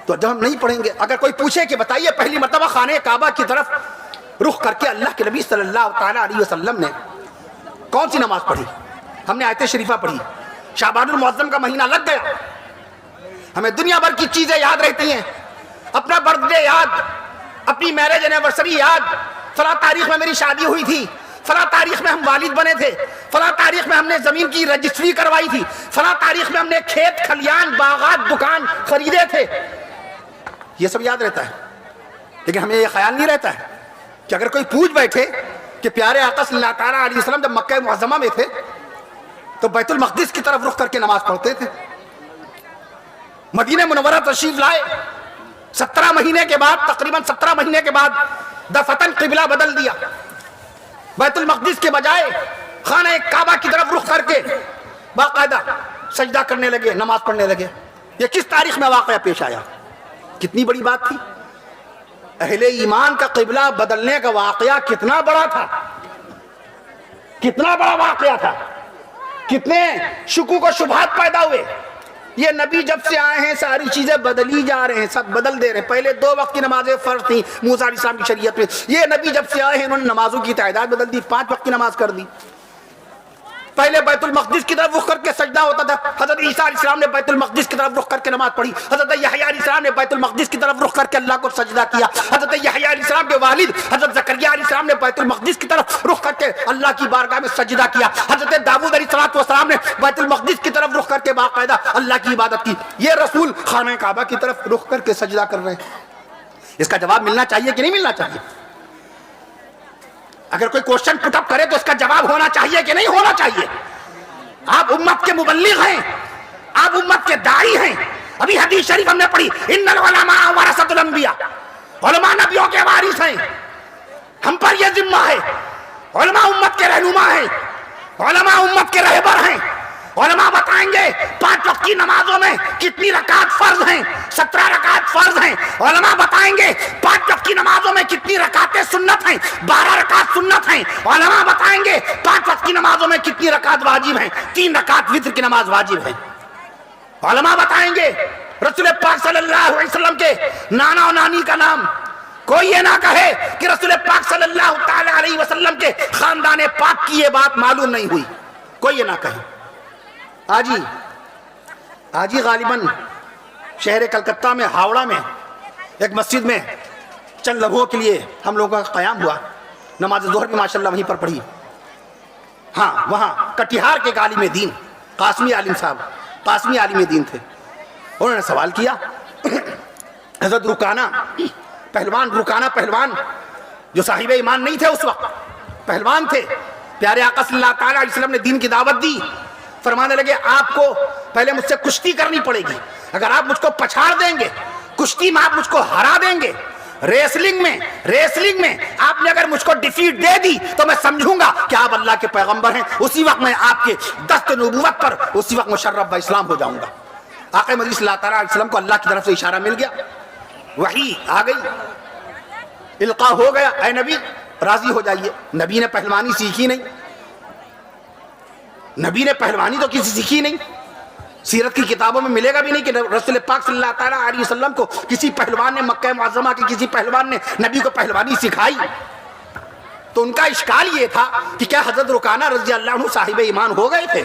تو جب ہم نہیں پڑھیں گے، اگر کوئی پوچھے کہ بتائیے پہلی مرتبہ خانہ کعبہ کی طرف رخ کر کے اللہ کے نبی صلی اللہ تعالیٰ علیہ وسلم نے کون سی نماز پڑھی؟ ہم نے آیت شریفہ پڑھی، شعبان المعظم کا مہینہ لگ گیا، ہمیں دنیا بھر کی چیزیں یاد رہتی ہیں، اپنا برتھ ڈے یاد، اپنی میرج اینیورسری یاد، فلاں تاریخ میں میری شادی ہوئی تھی، فلاں تاریخ میں ہم والد بنے تھے، فلاں تاریخ میں ہم نے زمین کی رجسٹری کروائی تھی، فلاں تاریخ میں ہم نے کھیت کھلیان باغات دکان خریدے تھے، یہ سب یاد رہتا ہے. لیکن ہمیں یہ خیال نہیں رہتا ہے کہ اگر کوئی پوچھ بیٹھے کہ پیارے آقا صلی اللہ تعالیٰ علیہ وسلم جب مکہ معظمہ میں تھے تو بیت المقدس کی طرف رخ کر کے نماز پڑھتے تھے، مدینہ منورہ تشریف لائے، 17 مہینے کے بعد، تقریباً 17 مہینے کے بعد دفعتاً قبلہ بدل دیا، بیت المقدس کے بجائے خانہ کعبہ کی طرف رخ کر کے باقاعدہ سجدہ کرنے لگے، نماز پڑھنے لگے. یہ کس تاریخ میں واقعہ پیش آیا؟ کتنی بڑی بات تھی. اہل ایمان کا قبلہ بدلنے کا واقعہ کتنا بڑا تھا، کتنا بڑا واقعہ تھا، کتنے شکوک و شبہات پیدا ہوئے. یہ نبی جب سے آئے ہیں ساری چیزیں بدلی جا رہے ہیں، سب بدل دے رہے ہیں. پہلے 2 وقت کی نمازیں فرض تھیں موسیٰ علیہ السلام کی شریعت میں، یہ نبی جب سے آئے ہیں انہوں نے نمازوں کی تعداد بدل دی، 5 وقت کی نماز کر دی. پہلے بیت المقدس کی طرف رخ کر کے سجدہ ہوتا تھا، حضرت عیسیٰ علیہ السلام نے بیت المقدس کی طرف رخ کر کے نماز پڑھی، حضرت یحییٰ علیہ السلام نے بیت المقدس کی طرف رخ کر کے اللہ کو سجدہ کیا، حضرت یحییٰ علیہ السلام کے والد حضرت زکریا علیہ السلام نے بیت المقدس کی طرف رخ کر کے اللہ کی بارگاہ میں سجدہ کیا، حضرت داؤد علیہ السلام نے بیت المقدس کی طرف رخ کر کے باقاعدہ اللہ کی عبادت کی. یہ رسول خانہ کعبہ کی طرف رخ کر کے سجدہ کر رہے ہیں. اس کا جواب ملنا چاہیے کہ نہیں ملنا چاہیے؟ اگر کوئی کوشچن پٹ اپ کرے تو اس کا جواب ہونا چاہیے کہ نہیں ہونا چاہیے؟ آپ امت کے مبلغ ہیں، آپ امت کے داعی ہیں. ابھی حدیث شریف ہم نے پڑھی، ان العلماء ورثۃ الانبیاء، علماء نبیوں کے وارث ہیں. ہم پر یہ ذمہ ہے، علماء امت کے رہنما ہیں، علماء امت کے رہبر ہیں. علماء بتائیں گے 5 وقت کی نمازوں میں کتنی رکعت فرض ہیں، 17 رکعت فرض ہیں. علماء بتائیں گے 5 وقت کی نمازوں میں کتنی رکعتیں سنت ہیں، 12 رکعت سنت ہیں. علماء بتائیں گے 5 وقت کی نمازوں میں کتنی رکعت واجب ہیں، 3 رکعت وتر کی نماز واجب ہے. علماء بتائیں گے رسول پاک صلی اللہ علیہ وسلم کے نانا اور نانی کا نام. کوئی یہ نہ کہے کہ رسول پاک صلی اللہ تعالی علیہ وسلم کے خاندان پاک کی یہ بات معلوم نہیں ہوئی، کوئی یہ نہ کہے. آج ہی غالباً شہر کلکتہ میں ہاوڑا میں ایک مسجد میں چند لمحوں کے لیے ہم لوگوں کا قیام ہوا. نماز ظہر بھی ماشاءاللہ وہیں پر پڑھی. ہاں وہاں کٹیہار کے عالم دین قاسمی عالم صاحب، قاسمی عالم دین تھے. انہوں نے سوال کیا، حضرت رکانہ پہلوان جو صاحب ایمان نہیں تھے اس وقت، پہلوان تھے، پیارے آقا صلی اللہ تعالیٰ علیہ وسلم نے دین کی دعوت دی. فرمانے لگے آپ کو پہلے مجھ سے کشتی کرنی پڑے گی، اگر آپ مجھ کو پچھاڑ دیں گے، کشتی میں آپ مجھ کو ہرا دیں گے، ریسلنگ میں آپ نے اگر مجھ کو ڈیفیٹ دے دی تو میں سمجھوں گا کہ آپ اللہ کے پیغمبر ہیں. اسی وقت میں آپ کے دست نبوت پر اسی وقت مشرف با اسلام ہو جاؤں گا. آقا مدنی صلی اللہ تعالیٰ علیہ وسلم کو اللہ کی طرف سے اشارہ مل گیا، وحی آ گئی، القاء ہو گیا، اے نبی راضی ہو جائیے. نبی نے پہلوانی سیکھی نہیں، نبی نے پہلوانی تو کسی سیکھی نہیں. سیرت کی کتابوں میں ملے گا بھی نہیں کہ رسول پاک صلی اللہ تعالیٰ علیہ وسلم کو کسی پہلوان نے، مکہ معظمہ کے کسی پہلوان نے نبی کو پہلوانی سکھائی. تو ان کا اشکال یہ تھا کہ کیا حضرت رکانہ رضی اللہ عنہ صاحب ایمان ہو گئے تھے،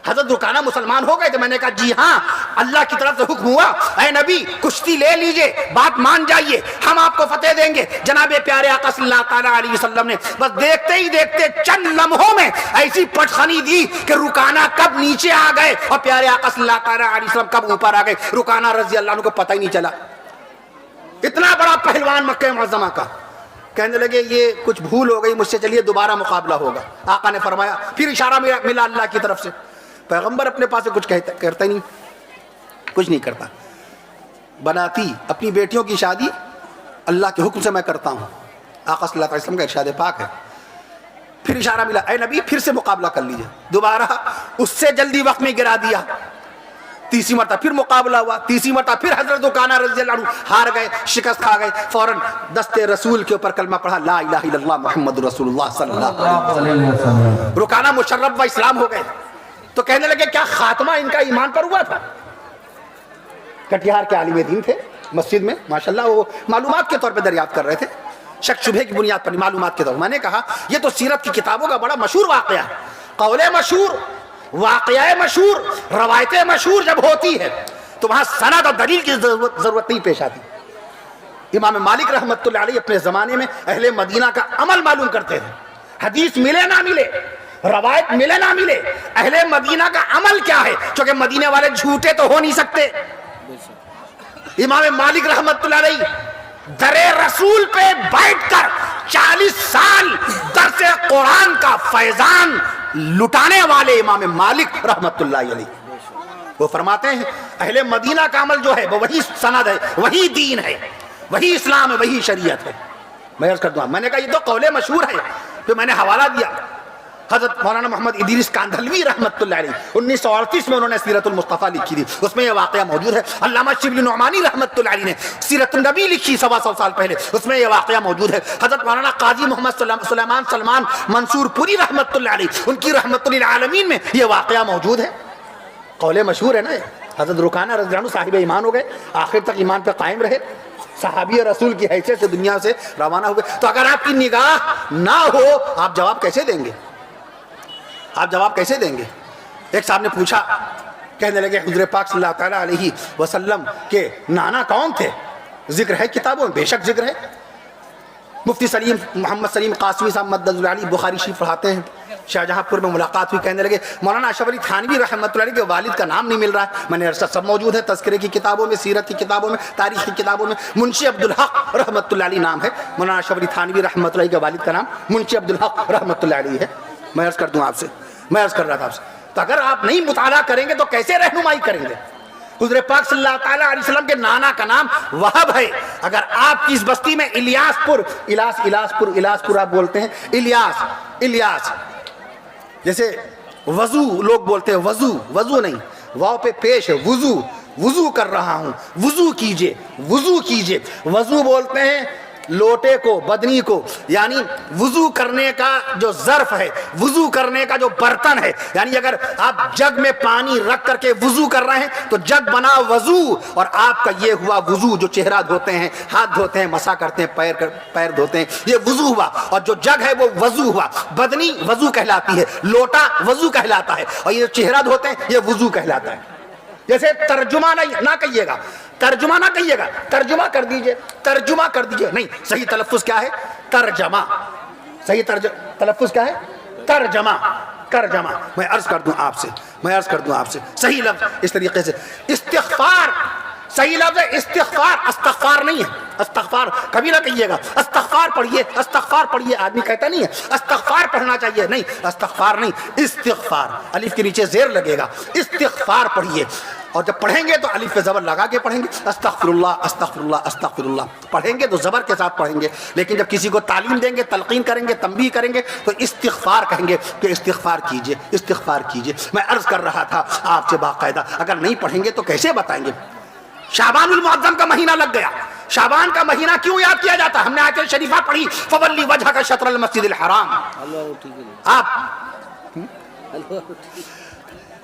حضرت رکانہ مسلمان ہو گئے تھے؟ میں نے کہا جی ہاں، اللہ کی طرف سے حکم ہوا، اے نبی کشتی لے لیجئے، بات مان جائیے، ہم آپ کو فتح دیں گے. جناب پیارے آقا صلی اللہ تعالیٰ علیہ وسلم نے بس دیکھتے ہی دیکھتے چند لمحوں میں ایسی پٹخنی دی کہ رکانہ کب نیچے آ گئے اور پیارے آقا صلی اللہ تعالیٰ علیہ وسلم کب اوپر آ گئے، رکانہ رضی اللہ عنہ کو پتہ ہی نہیں چلا. اتنا بڑا پہلوان مکہ معظمہ کا. کہنے لگے یہ کچھ بھول ہو گئی مجھ سے، چلیے دوبارہ مقابلہ ہوگا. آقا نے فرمایا، پھر اشارہ ملا اللہ کی طرف سے. پیغمبر اپنے پاس سے کچھ کرتا ہی نہیں، کچھ نہیں کرتا. بناتی اپنی بیٹیوں کی شادی اللہ کے حکم سے میں کرتا ہوں. آقا صلی اللہ علیہ وسلم کا ارشاد پاک ہے. پھر اشارہ ملا، اے نبی پھر سے مقابلہ کر لیجئے. دوبارہ اس سے جلدی وقت میں گرا دیا. تیسری مرتبہ پھر مقابلہ ہوا، تیسری مرتبہ پھر حضرت رکانہ رضی اللہ عنہ ہار گئے، شکست کھا گئے. فوراً دست رسول کے اوپر کلمہ پڑھا، لا الہ الا اللہ محمد رسول اللہ صلی اللہ علیہ وسلم. رکانہ مشرف و اسلام ہو گئے. تو کہنے لگے کیا خاتمہ ان کا ایمان پر ہوا تھا؟ کٹیہار کے عالم دین تھے, مسجد میں ماشاءاللہ وہ معلومات کے طور پہ دریافت کر رہے تھے, شک شبہ کی بنیاد پر معلومات کے طور پر. میں نے کہا یہ تو سیرت کی کتابوں کا بڑا مشہور واقعہ ہے, قول مشہور, واقعہ مشہور, روایتیں مشہور جب ہوتی ہے تو وہاں سند اور دلیل کی ضرورت نہیں پیش آتی. امام مالک رحمۃ اللہ علیہ اپنے زمانے میں اہل مدینہ کا عمل معلوم کرتے تھے, حدیث ملے نہ ملے, روایت ملے نہ ملے, اہل مدینہ کا عمل کیا ہے, چونکہ مدینے والے جھوٹے تو ہو نہیں سکتے. امام مالک رحمۃ اللہ علیہ در رسول پہ بیٹھ کر 40 سال درس قرآن کا فیضان لٹانے والے امام مالک رحمۃ اللہ علیہ, وہ فرماتے ہیں اہل مدینہ کا عمل جو ہے وہ وہی سند ہے, وہی دین ہے, وہی اسلام ہے, وہی شریعت ہے. میں عرض کر دوں, میں نے کہا یہ تو قول مشہور ہے. پھر میں نے حوالہ دیا حضرت مولانا محمد ادریس کاندھلوی رحمۃ اللہ علیہ, 1938 میں انہوں نے سیرت المصطفیٰ لکھی تھی, اس میں یہ واقعہ موجود ہے. علامہ شبلی نعمانی رحمۃ اللہ علیہ نے سیرت النبی لکھی 125 سال پہلے, اس میں یہ واقعہ موجود ہے. حضرت مولانا قاضی محمد سلمان منصور پوری رحمۃ اللہ علیہ, ان کی رحمت للعالمین میں یہ واقعہ موجود ہے. قول مشہور ہے نا. حضرت رکانہ رضی اللہ عنہ صاحب ایمان ہو گئے, آخر تک ایمان پہ قائم رہے, صحابی رسول کی حیثیت سے دنیا سے روانہ ہوئے. تو اگر آپ کی نگاہ نہ ہو آپ جواب کیسے دیں گے, آپ جواب کیسے دیں گے؟ ایک صاحب نے پوچھا, کہنے لگے حضور پاک صلی اللہ تعالیٰ علیہ وسلم کے نانا کون تھے؟ ذکر ہے کتابوں میں, بے شک ذکر ہے. مفتی سلیم محمد سلیم قاسمی صاحب مدد العلی بخاری شریف پڑھاتے ہیں, شاہجہاں پور میں ملاقات ہوئی, کہنے لگے مولانا اشرف علی تھانوی رحمۃ اللہ علیہ کے والد کا نام نہیں مل رہا ہے. میں نے عرصہ سب موجود ہے, تذکرے کی کتابوں میں, سیرت کی کتابوں میں, تاریخ کی کتابوں میں. منشی عبدالحق رحمۃ اللہ علیہ نام ہے, مولانا اشرف علی تھانوی رحمۃ اللہ علیہ کے والد کا نام منشی عبدالحق رحمۃ اللہ علیہ ہے. میں عرض کر دوں آپ سے, میں عرض کر رہا تھا آپ سے, تو اگر آپ نہیں مطالعہ کریں گے تو کیسے رہنمائی کریں گے؟ حضور پاک صلی اللہ تعالیٰ علیہ وسلم کے نانا کا نام وہب ہے. اگر آپ کی اس بستی میں الیاس پور آپ بولتے ہیں, الیاس جیسے وضو لوگ بولتے ہیں, وضو نہیں, واو پہ پیش ہے, وضو کر رہا ہوں, وضو کیجئے. وضو بولتے ہیں لوٹے کو, بدنی کو, یعنی وضو کرنے کا جو ظرف ہے, وضو کرنے کا جو برتن ہے. یعنی اگر آپ جگ میں پانی رکھ کر کے وضو کر رہے ہیں تو جگ بنا وضو, اور آپ کا یہ ہوا وضو, جو چہرہ دھوتے ہیں, ہاتھ دھوتے ہیں, مسا کرتے ہیں, پیر دھوتے ہیں, یہ وضو ہوا. اور جو جگ ہے وہ وضو ہوا. بدنی وضو کہلاتی ہے, لوٹا وضو کہلاتا ہے, اور یہ چہرہ دھوتے ہیں یہ وضو کہلاتا ہے. جیسے ترجمہ نہ کہیے گا, ترجمہ کر دیجئے, نہیں, صحیح تلفظ کیا ہے؟ ترجمہ. صحیح تلفظ کیا ہے؟ ترجمہ. میں عرض کر دوں آپ سے صحیح لفظ اس طریقے سے, استغفار صحیح لفظ ہے استغفار, استغفار نہیں ہے. استغفار کبھی نہ کہیے گا استغفار پڑھیے, آدمی کہتا نہیں ہے استغفار پڑھنا چاہیے, نہیں, استغفار نہیں, استغفار, الف کے نیچے زیر لگے گا, استغفار پڑھیے. اور جب پڑھیں گے تو الف پہ زبر لگا کے پڑھیں گے, استغفر اللہ پڑھیں گے تو زبر کے ساتھ پڑھیں گے. لیکن جب کسی کو تعلیم دیں گے, تلقین کریں گے, تنبیہ کریں گے تو استغفار کہیں گے کہ استغفار کیجئے. میں عرض کر رہا تھا آپ سے باقاعدہ, اگر نہیں پڑھیں گے تو کیسے بتائیں گے؟ شعبان المعظم کا مہینہ لگ گیا. شعبان کا مہینہ کیوں یاد کیا جاتا ہے؟ ہم نے آیت شریفہ پڑھی, فولی وجہ کا شطر المسجد الحرام. آپ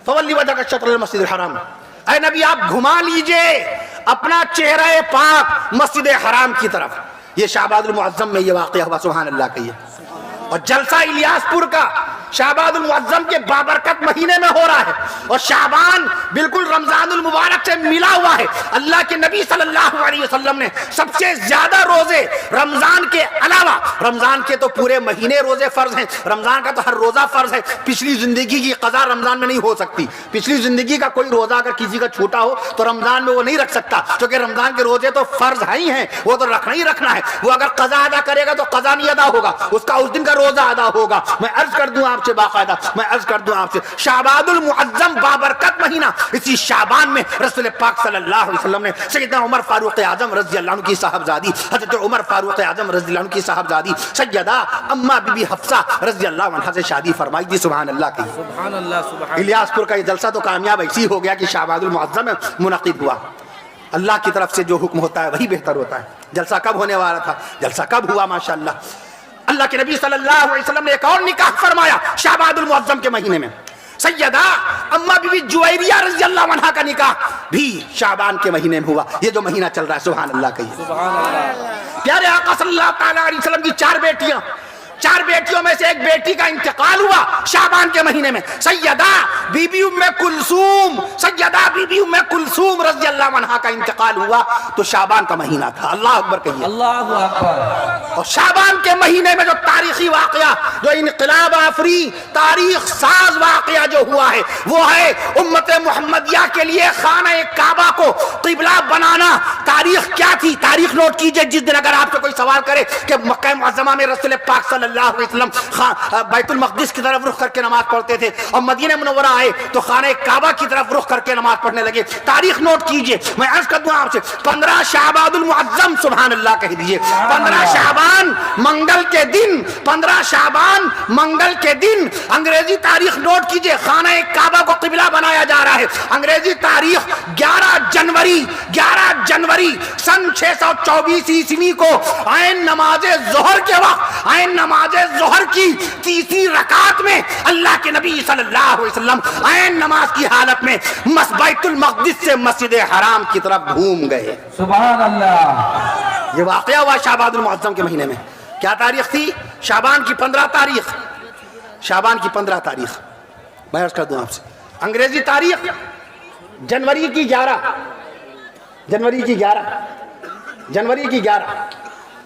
فولی وجہ کا شطر المسجد الحرام, اے نبی آپ گھما لیجئے اپنا چہرہ پاک مسجد حرام کی طرف. یہ شعبان المعظم میں یہ واقعہ ہوا, سبحان اللہ کہیے. اور جلسہ الیاس پور کا شعبان المعظم کے بابرکت مہینے میں ہو رہا ہے, اور شعبان بالکل رمضان المبارک سے ملا ہوا ہے. اللہ کے نبی صلی اللہ علیہ وسلم نے سب سے زیادہ روزے رمضان کے علاوہ, رمضان کے تو پورے مہینے روزے فرض ہیں, رمضان کا تو ہر روزہ فرض ہے. پچھلی زندگی کی قضا رمضان میں نہیں ہو سکتی. پچھلی زندگی کا کوئی روزہ اگر کسی کا چھوٹا ہو تو رمضان میں وہ نہیں رکھ سکتا, کیونکہ رمضان کے روزے تو فرض ہی ہیں, وہ تو رکھنا ہی رکھنا ہے. وہ اگر قضا ادا کرے گا تو قضا نہیں ادا ہوگا, اس کا اس دن کا روزہ ادا ہوگا. میں عرض کر دوں آپ سے باقاعدہ, شعبان المعظم بابرکت مہینہ, اسی شعبان میں رسول پاک صلی اللہ علیہ وسلم نے سیدنا عمر فاروق اعظم رضی اللہ عنہ کی صاحبزادی, حضرت عمر فاروق اعظم رضی اللہ عنہ کی صاحبزادی سیدہ اما بی بی حفصہ رضی اللہ عنہ سے شادی فرمائی تھی. سبحان اللہ کی. سبحان اللہ. الیاس پور کا یہ جلسہ تو کامیاب ایسی ہو گیا کہ شعبان المعظم میں منعقد ہوا. اللہ کی طرف سے جو حکم ہوتا ہے وہی بہتر ہوتا ہے. جلسہ کب ہونے والا تھا, جلسہ کب ہوا, ماشاءاللہ. اللہ کے نبی صلی اللہ علیہ وسلم نے ایک اور نکاح فرمایا شعبان المعظم کے مہینے میں. سیدہ اما بی بی جویریہ رضی اللہ عنہا کا نکاح بھی شعبان کے مہینے میں ہوا. یہ جو مہینہ چل رہا ہے سبحان اللہ کہیے. سبحان اللہ. پیارے آقا صلی اللہ تعالیٰ علیہ وسلم کی چار بیٹیوں میں سے ایک بیٹی کا انتقال ہوا شعبان کے مہینے میں. سیدہ بی بی ام کلثوم رضی اللہ عنہا کا انتقال ہوا تو شعبان کا مہینہ تھا. اللہ اکبر کہیے. اللہ اکبر. اور شعبان کے مہینے میں جو تاریخی واقعہ, جو انقلاب آفری تاریخ ساز واقعہ جو ہوا ہے وہ ہے امت محمدیہ کے لیے خانہ کعبہ کو قبلہ بنانا. تاریخ کیا تھی؟ تاریخ نوٹ کیجئے. جس دن اگر آپ سے کوئی سوال کرے کہ مکہ معظمہ میں رسول پاک صلی اللہ علیہ وسلم بیت المقدس کی طرف رخ کر کے نماز پڑھتے تھے اور مدینہ منورہ آئے تو خانہ کعبہ کی طرف رخ کر کے نماز پڑھنے لگے. تاریخ نوٹ کیجئے. میں عرض کر دوں آپ سے 15 شعبان المعظم سبحان اللہ کہہ دیجئے. 15 شعبان منگل کے دن, 15 شعبان منگل کے دن انگریزی تاریخ نوٹ کیجئے. خانہ کعبہ کو قبلہ بنایا جا رہا ہے. انگریزی تاریخ 11 جنوری سن 624 عیسوی کو عین نماز ظہر کے وقت, عین نماز ظہر کی تیسری رکعت میں اللہ کے نبی صلی اللہ علیہ وسلم عین نماز کی حالت میں بیت المقدس سے مسجد حرام کی طرف گھوم گئے. سبحان اللہ. یہ واقعہ ہوا شعبان المعظم کے مہینے میں. کیا تاریخ تھی؟ شعبان کی 15 تاریخ. شعبان کی 15 تاریخ میں عرض کر دوں آپ سے. انگریزی تاریخ جنوری کی 11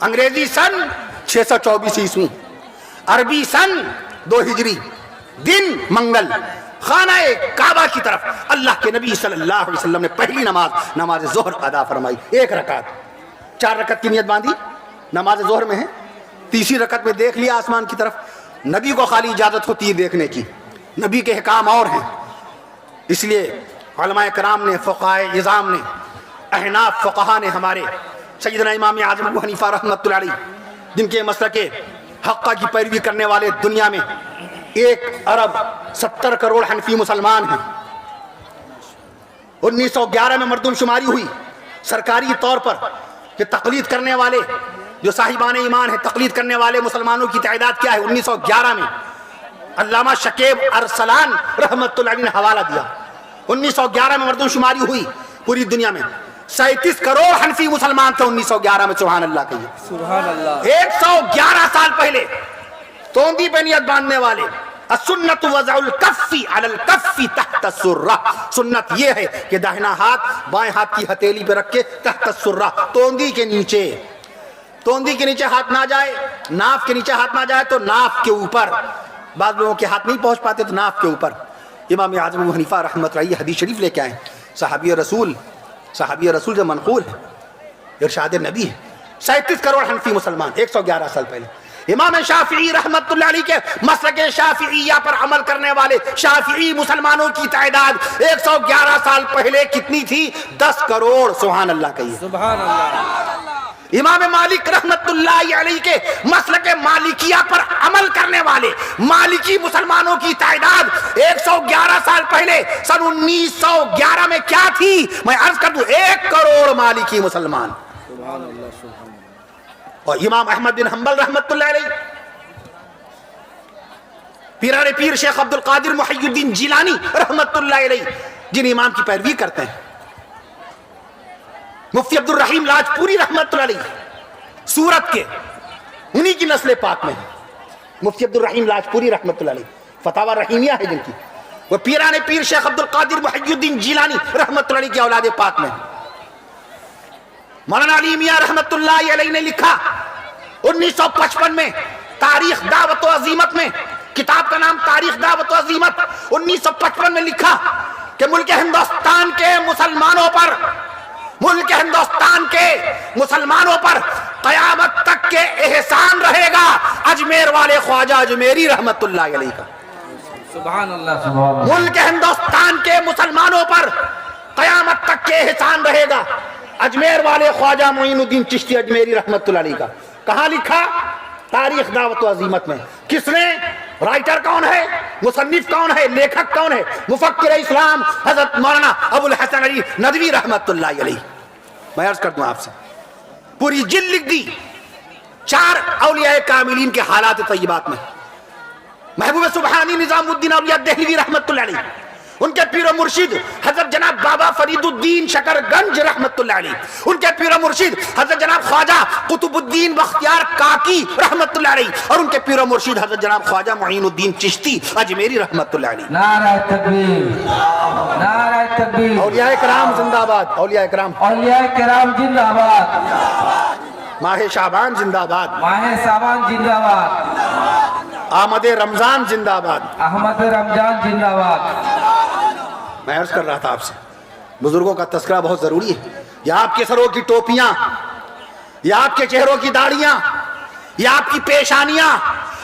انگریزی سن 624 عیسوی, عربی سن 2 ہجری. دن منگل. خانہ کعبہ کی طرف اللہ کے نبی صلی اللہ علیہ وسلم نے پہلی نماز ظہر ادا فرمائی. 1 رکعت. 4 رکعت کی نیت باندھی, نماز ظہر میں ہے. تیسری رکعت میں دیکھ لیا آسمان کی طرف. نبی کو خالی اجازت ہوتی ہے دیکھنے کی, نبی کے احکام اور ہیں. اس لیے علماء کرام نے, فقہاء عظام نے, احناف فقہا نے, ہمارے سیدنا امام اعظم ابو حنیفہ رحمۃ اللہ علیہ جن کے مسلک حقہ کی پیروی کرنے والے دنیا میں 1 ارب 70 کروڑ حنفی مسلمان ہیں. 1911 میں مردم شماری ہوئی سرکاری طور پر کہ تقلید کرنے والے جو صاحبان ایمان ہیں, تقلید کرنے والے مسلمانوں کی تعداد کیا ہے. 1911 میں علامہ شکیب ارسلان رحمۃ اللہ علیہ نے حوالہ دیا. 1911 میں مردم شماری ہوئی پوری دنیا میں 37 کروڑ حنفی مسلمان تھے 1911 میں. سبحان اللہ کہیے. سبحان اللہ. 111 سال پہلے توندی پہ نیت باندھنے والے السنت وضع الکف علی الکف تحت السرہ. سنت یہ ہے کہ داہنا ہاتھ بائیں ہاتھ کی ہتھیلی پہ رکھ کے تحت السرہ, توندی کے نیچے ہاتھ نہ جائے, ناف کے نیچے ہاتھ نہ جائے تو ناف کے اوپر. بعض لوگوں کے ہاتھ نہیں پہنچ پاتے تو ناف کے اوپر. امام اعظم ابو حنیفہ رحمۃ اللہ حدیث شریف لے کے آئے. صحابی رسول سے منقول ہے, ارشاد نبی ہے. 37 کروڑ حنفی مسلمان 111 سال پہلے. امام شافعی رحمت اللہ علیہ کے مسلک شافعیہ پر عمل کرنے والے شافعی مسلمانوں کی تعداد 111 سال پہلے کتنی تھی؟ 10 کروڑ. سبحان اللہ کہیے. سبحان اللہ. امام مالک رحمت اللہ علیہ کے مسلک مالکیہ پر عمل کرنے والے مالکی مسلمانوں کی تعداد 111 سال پہلے سن 1911 میں کیا تھی؟ میں عرض کر دوں 1 کروڑ مالکی مسلمان. سبحان اللہ. سبحان اللہ. اور امام احمد بن حنبل رحمت اللہ علیہ, پیران پیر شیخ عبد القادر محی الدین جیلانی رحمت اللہ علیہ جن امام کی پیروی کرتے ہیں, مفتی عبد الرحیم لاجپوری رحمت اللہ علیہ سورت کے انہی کی نسل پاک میں ہیں. مفتی عبد الرحیم لاجپوری رحمت اللہ علیہ فتاوی رحیمیہ ہے جن کی, وہ پیران پیر شیخ عبد القادر محی الدین جیلانی رحمت اللہ علیہ کی اولاد پاک میں ہیں. مولانا علی میاں رحمت اللہ علیہ نے لکھا 1955 میں تاریخ دعوت و عظیمت میں, کتاب کا نام تاریخ دعوت و عظیمت, 1955 میں لکھا کہ ملک ہندوستان کے مسلمانوں پر قیامت تک کے احسان رہے گا اجمیر والے خواجہ اجمیری رحمت اللہ علیہ کا. سبحان اللہ. سبحان اللہ. ملک ہندوستان کے مسلمانوں پر قیامت تک کے احسان رہے گا اجمیر والے خواجہ معین الدین چشتی اجمیری رحمت اللہ علیہ کا. کہاں لکھا؟ تاریخ دعوت و عظیمت میں. کس نے؟ رائٹر کون ہے؟ مصنف کون ہے؟ لیکھک کون ہے؟ مفکر اسلام حضرت مولانا ابو الحسن علی ندوی رحمت اللہ علیہ. میں عرض کر دوں آپ سے, پوری جلد لکھ دی 4 اولیاء کاملین کے حالات طیبات میں. محبوب سبحانی نظام الدین اولیاء دہلوی رحمت اللہ علیہ، ان کے پیر و مرشد حضرت جناب بابا فرید الدین شکر گنج رحمت اللہ علیہ، ان کے پیر و مرشد حضرت جناب خواجہ قطب الدین بختیار کاکی رحمت اللہ علیہ، اور ان کے پیر و مرشد حضرت جناب خواجہ معین الدین چشتی اجمیری رحمت اللہ علیہ۔ نعرہ تکبیر، نعرہ تکبیر، اولیاء کرام زندہ باد، اولیاء کرام، اولیاء کرام زندہ باد، ماہ شعبان زندہ باد، ماہ سامان زندہ باد، آمد رمضان زندہ باد۔ احمد رمضان زندہ باد۔ میں عرض کر رہا تھا آپ سے، بزرگوں کا تذکرہ بہت ضروری ہے۔ یہ آپ کے سروں کی ٹوپیاں، یہ آپ کے چہروں کی داڑیاں، یہ آپ کی پیشانیاں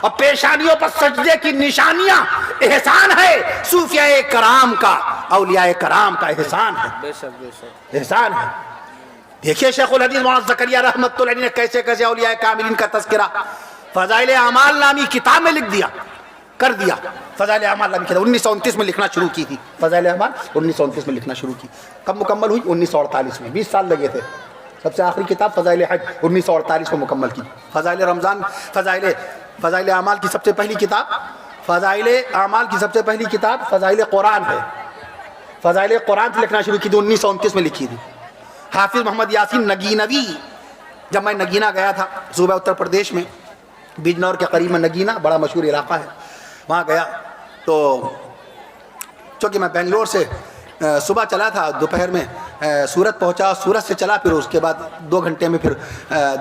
اور پیشانیوں پر سجدے کی نشانیاں احسان ہے صوفیاء کرام کا، اولیاء کرام کا احسان ہے، بے شک بے شک۔ احسان ہے۔ دیکھیے شیخ الحدیث مولانا زکریا رحمت اللہ علیہ نے کیسے کیسے اولیاء کاملین کا تذکرہ فضائل اعمال نامی کتاب میں لکھ دیا، کر دیا۔ فضائل اعمال نامی کتاب 1929 میں لکھنا شروع کی تھی، فضائل اعمال 1929 میں لکھنا شروع کی۔ کب مکمل ہوئی؟ 1948 میں، 20 سال لگے تھے۔ سب سے آخری کتاب فضائل حج 1948 میں مکمل کی۔ فضائل رمضان، فضائل اعمال کی سب سے پہلی کتاب، فضائل اعمال کی سب سے پہلی کتاب فضائل قرآن ہے۔ فضائل قرآن سے لکھنا شروع کی تھی، 1929 میں لکھی تھی۔ حافظ محمد یاسین نگینوی، جب میں نگینا گیا تھا صوبہ اتر پردیش میں، بجنور کے قریب میں نگینا بڑا مشہور علاقہ ہے، وہاں گیا تو چونکہ میں بنگلور سے صبح چلا تھا، دوپہر میں سورت پہنچا، سورت سے چلا، پھر اس کے بعد 2 گھنٹے میں پھر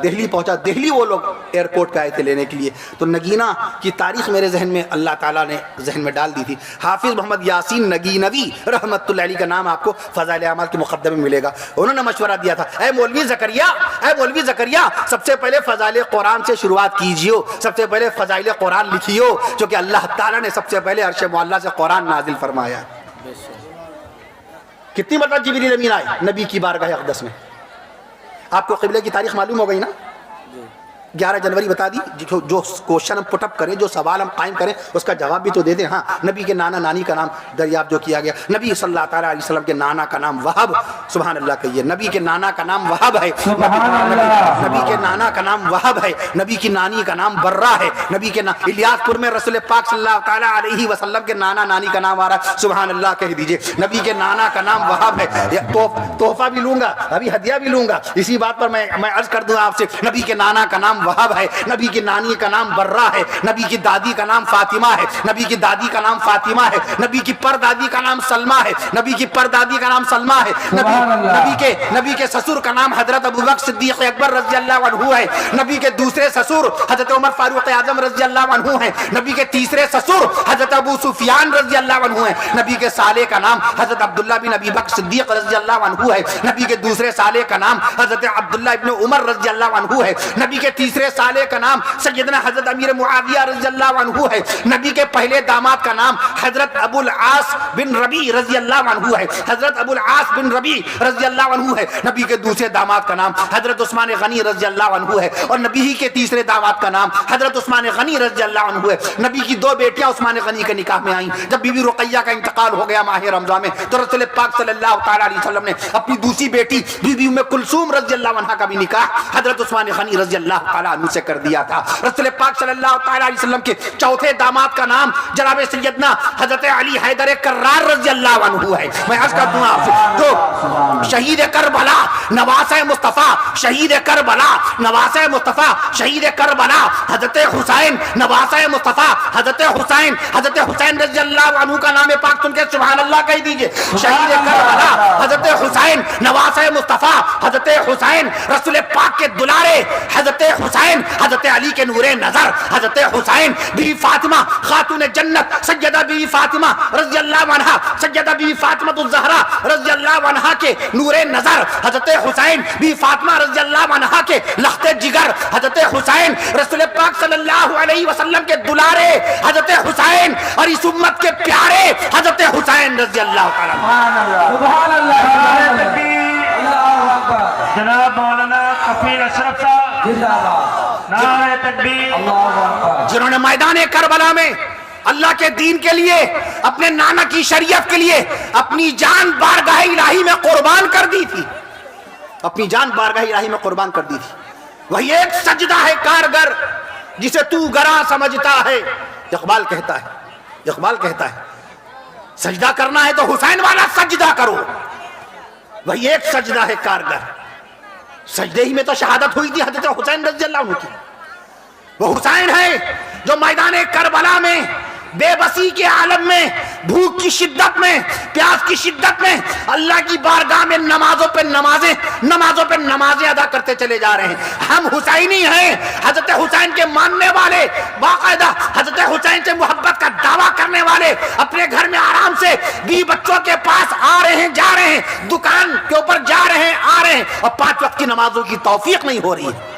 دہلی پہنچا۔ دہلی وہ لوگ ایئرپورٹ پہ آئے تھے لینے کے لیے، تو نگینا کی تاریخ میرے ذہن میں اللہ تعالیٰ نے ذہن میں ڈال دی تھی۔ حافظ محمد یاسین نگینوی رحمت اللہ علیہ کا نام آپ کو فضائل اعمال کے مقدمے میں ملے گا۔ انہوں نے مشورہ دیا تھا، اے مولوی زکریا، اے مولوی زکریا، سب سے پہلے فضائل قرآن سے شروعات کیجیو، سب سے پہلے فضائل قرآن لکھیو، چونکہ اللہ تعالیٰ نے سب سے پہلے عرش معلیٰ سے قرآن نازل فرمایا۔ کتنی مرتبہ جبریل امین آئے نبی کی بارگاہ اقدس میں؟ آپ کو قبلے کی تاریخ معلوم ہو گئی نا؟ 11 جنوری بتا دی، جو کوشچن ہم پٹ اپ کریں، جو سوال ہم قائم کریں، اس کا جواب بھی تو دے دیں۔ ہاں، نبی کے نانا نانی کا نام دریافت جو کیا گیا، نبی صلی اللہ تعالیٰ علیہ وسلم کے نانا کا نام وہب، سبحان اللہ کہیے، نبی کے نانا کا نام وہب ہے، نبی کے نانا کا نام وہب ہے، نبی کی نانی کا نام برہ ہے، نبی کے الیاس پور میں رسول پاک صلی اللہ تعالیٰ علیہ وسلم کے نانا نانی کا نام آ رہا ہے، سبحان اللہ کہہ دیجئے، نبی کے نانا کا نام وہب ہے۔ تحفہ بھی لوں گا، ابھی ہدیہ بھی لوں گا، اسی بات پر میں عرض کر دوں آپ سے، نبی کے نانا کا نام وہب ہے، نبی کی نانی کا نام برہ ہے، نبی کی دادی کا نام فاطمہ ہے، نبی کی دادی کا نام فاطمہ ہے، نبی کی پردادی کا نام سلمہ ہے، نبی کی پردادی کا نام سلمہ ہے، نبی کے سسر کا نام حضرت ابوبکر صدیق اکبر رضی اللہ عنہ ہے، نبی کے دوسرے سسر حضرت عمر فاروق اعظم رضی اللہ عنہ ہے، نبی کے تیسرے سسر حضرت ابو سفیان رضی اللہ عنہ ہے، نبی کے سالے کا نام حضرت عبداللہ بن ابی بکر صدیق رضی اللہ عنہ ہے، نبی کے دوسرے سالے کا نام حضرت عبداللہ ابن عمر رضی اللہ عنہ ہے، نبی کے تیسرے سالے کا نام سیدنا حضرت امیر معاویہ رضی اللہ عنہ ہے، نبی کے پہلے داماد کا نام حضرت ابو العاص بن ربیع رضی اللہ عنہ ہے، حضرت ابو العاص بن ربیع رضی اللہ عنہ ہے، نبی کے دوسرے داماد کا نام حضرت عثمان غنی رضی اللہ عنہ ہے، اور نبی ہی کے تیسرے داماد کا نام حضرت عثمان غنی رضی اللہ عنہ ہے۔ نبی کی 2 بیٹیاں عثمان غنی کے نکاح میں آئیں، جب بی بی رقیہ کا انتقال ہو گیا ماہ رمضان میں، تو رسول پاک صلی اللہ تعالیٰ علیہ وسلم نے اپنی دوسری بیٹی بی بی ام کلثوم رضی اللہ عنہ کا بھی نکاح حضرت عثمان غنی رضی اللہ تعالیٰ عنہ سے کر دیا تھا۔ رسول پاک صلی اللہ تعالیٰ علیہ وسلم کے چوتھے داماد کا نام جناب سیدنا حضرت علی حیدر کرار رضی اللہ عنہ ہے۔ میں عرض کر دوں آپ سے، جو شہید کربلا نواسہ مصطفیٰ، شہید کربلا نواسہ مصطفیٰ، شہید کربلا حضرت حسین نواسہ مصطفیٰ، حضرت حسین رضی اللہ عنہ کا نام پاک سن کے سبحان اللہ کہہ دیجئے۔ شہید کربلا حضرت حسین نواسہ مصطفیٰ، حضرت حسین رسول پاک کے دلارے، حضرت حسین حضرت علی کے نور نظر، حضرت حسین بی فاطمہ خاتون جنت سیدہ بی فاطمہ رضی اللہ عنہا، سیدہ بی فاطمہ الزہرا رضی اللہ عنہا کے نور نظر، حضرت حسین بی فاطمہ رضی اللہ عنہا کے لخت جگر، حضرت حسین رسول پاک صلی اللہ علیہ وسلم کے دلارے، حضرت حسین اور اس امت کے پیارے حضرت حسین رضی اللہ تعالیٰ سبحان اللہ، اللہ اکبر، جناب مولانا کفیل اشرف صاحب زندہ باد، نعرہ تکبیر، اللہ اکبر، جنہوں نے میدان کربلا میں اللہ کے دین کے لیے، اپنے نانا کی شریعت کے لیے اپنی جان بارگاہ الہی میں قربان کر دی تھی، اپنی جان بارگاہ الہی میں قربان کر دی تھی۔ وہی ایک سجدہ ہے کارگر جسے تو گراں سمجھتا ہے، اقبال کہتا ہے سجدہ کرنا ہے تو حسین والا سجدہ کرو، وہی ایک سجدہ ہے کارگر۔ سجدے ہی میں تو شہادت ہوئی تھی حضرت حسین رضی اللہ عنہ کی۔ وہ حسین ہے جو میدان کربلا میں بے بسی کے عالم میں، بھوک کی شدت میں، پیاس کی شدت میں اللہ کی بارگاہ میں نمازوں پہ نمازیں ادا کرتے چلے جا رہے ہیں۔ ہم حسینی ہیں، حضرت حسین کے ماننے والے، باقاعدہ حضرت حسین سے محبت کا دعویٰ کرنے والے، اپنے گھر میں آرام سے بیوی بچوں کے پاس آ رہے ہیں، جا رہے ہیں، دکان کے اوپر جا رہے ہیں، آ رہے ہیں، اور 5 وقت کی نمازوں کی توفیق نہیں ہو رہی ہے۔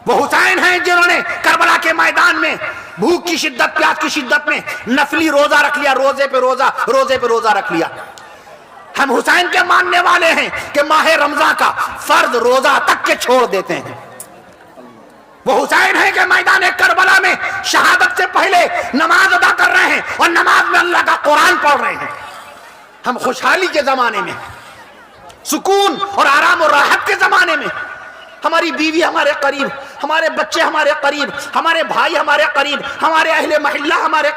وہ حسین ہیں جنہوں نے کربلا کے میدان میں بھوک کی شدت، پیاس کی شدت میں نفلی روزہ رکھ لیا، روزے پہ روزہ رکھ لیا۔ ہم حسین کے ماننے والے ہیں کہ ماہ رمضان کا فرض روزہ تک کے چھوڑ دیتے ہیں۔ وہ حسین ہیں کہ میدان کربلا میں شہادت سے پہلے نماز ادا کر رہے ہیں اور نماز میں اللہ کا قرآن پڑھ رہے ہیں۔ ہم خوشحالی کے زمانے میں، سکون اور آرام و راحت کے زمانے میں، ہماری بیوی ہمارے قریب، ہمارے بچے ہمارے قریب، ہمارے بھائی ہمارے قریب، ہمارے اہل محلہ ہمارے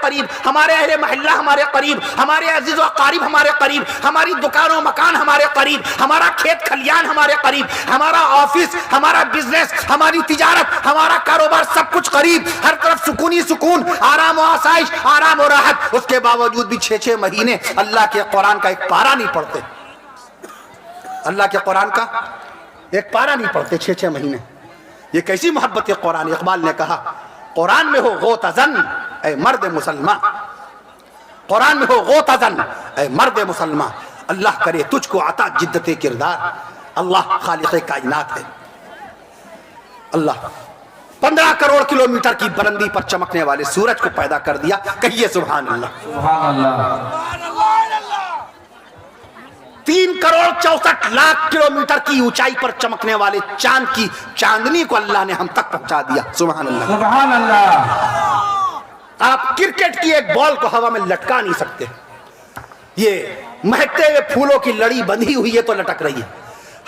قریب، ہمارے عزیز و اقارب ہمارے قریب، ہماری دکان و مکان ہمارے قریب، ہمارا کھیت کھلیان ہمارے قریب، ہمارا آفس، ہمارا بزنس، ہماری تجارت، ہمارا کاروبار، سب کچھ قریب، ہر طرف سکون ہی سکون، آرام و آسائش، آرام و راحت۔ اس کے باوجود بھی 6 مہینے اللہ کے قرآن کا ایک پارہ نہیں پڑھتے، اللہ کے قرآن کا ایک پارہ نہیں پڑھتے 6 مہینے۔ یہ کیسی محبت ہے قرآن؟ اقبال نے کہا قرآن میں ہو غوطہ اے مرد مسلمان، قرآن میں ہو غوطہ اے مرد مسلمان، اللہ کرے تجھ کو عطا جدت کردار، اللہ خالق کائنات ہے۔ اللہ 15 کروڑ کلومیٹر کی بلندی پر چمکنے والے سورج کو پیدا کر دیا، کہیے سبحان اللہ۔ سبحان اللہ۔ 3 کروڑ 64 لاکھ کلومیٹر کی اونچائی پر چمکنے والے چاند کی چاندنی کو اللہ نے ہم تک پہنچا دیا، سبحان اللہ۔ سبحان اللہ۔ آپ کرکٹ کی ایک بال کو ہوا میں لٹکا نہیں سکتے، یہ مہکتے ہوئے پھولوں کی لڑی بندھی ہوئی ہے تو لٹک رہی ہے،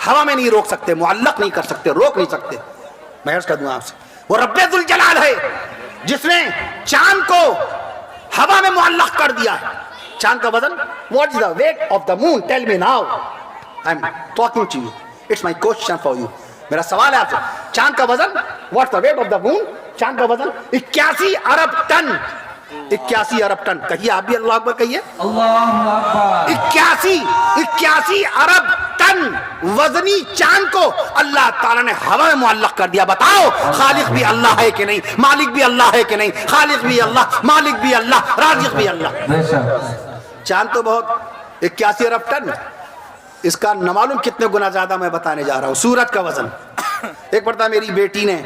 ہوا میں نہیں روک سکتے، معلق نہیں کر سکتے، روک نہیں سکتے۔ میں عرض کر دوں آپ سے، وہ رب ذوالجلال ہے جس نے چاند کو ہوا میں معلق کر دیا ہے۔ چاند کا وزن، what is the weight of the moon? Tell me now. I'm talking to you. It's my question for you. میرا سوال ہے آپ سے، چاند کا وزن، what's the weight of the moon? چاند کا وزن 81 ارب ٹن، 81 ارب ٹن۔ کہیے آپ بھی اللہ اکبر کہیے۔ اللہ اکبر۔ 81 ارب ٹن وزنی چاند کو اللہ تعالیٰ نے ہوا میں معلق کر دیا۔ بتاؤ خالق بھی اللہ ہے کہ نہیں، مالک بھی اللہ ہے کہ نہیں؟ خالق بھی اللہ، مالک بھی اللہ، رازق بھی اللہ۔ بے شک۔ چاند تو بہت 81 ارب ٹن، اس کا نہ معلوم کتنے گنا زیادہ میں بتانے جا رہا ہوں۔ سورج کا وزن، ایک مرتبہ میری بیٹی نے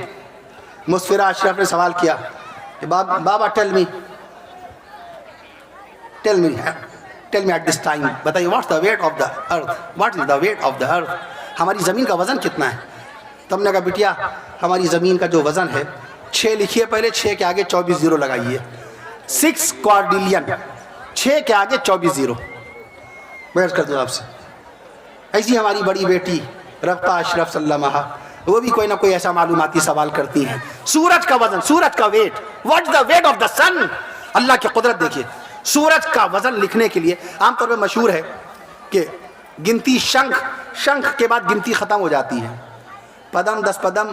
مسفرہ اشرف نے سوال کیا کہ بابا tell me at this time, بتائیے what's the weight of the earth, what is the weight of the earth, ہماری زمین کا وزن کتنا ہے؟ تم نے کہا بیٹیا ہماری زمین کا جو وزن ہے 6 لکھیے، پہلے 6 کے آگے 24 زیرو لگائیے، 6 کوارڈیلین، 6 کے آگے 24 زیرو۔ میں عرض کر دوں آپ سے، ایسی ہماری بڑی بیٹی رفتہ اشرف صلی اللہ علیہ وسلم، وہ بھی کوئی نہ کوئی ایسا معلوماتی سوال کرتی ہیں۔ سورج کا وزن، سورج کا weight, what is the weight of the sun? اللہ کی قدرت دیکھیے۔ سورج کا وزن لکھنے کے لیے عام طور پہ مشہور ہے کہ گنتی شنکھ کے بعد گنتی ختم ہو جاتی ہے، پدم 10 پدم،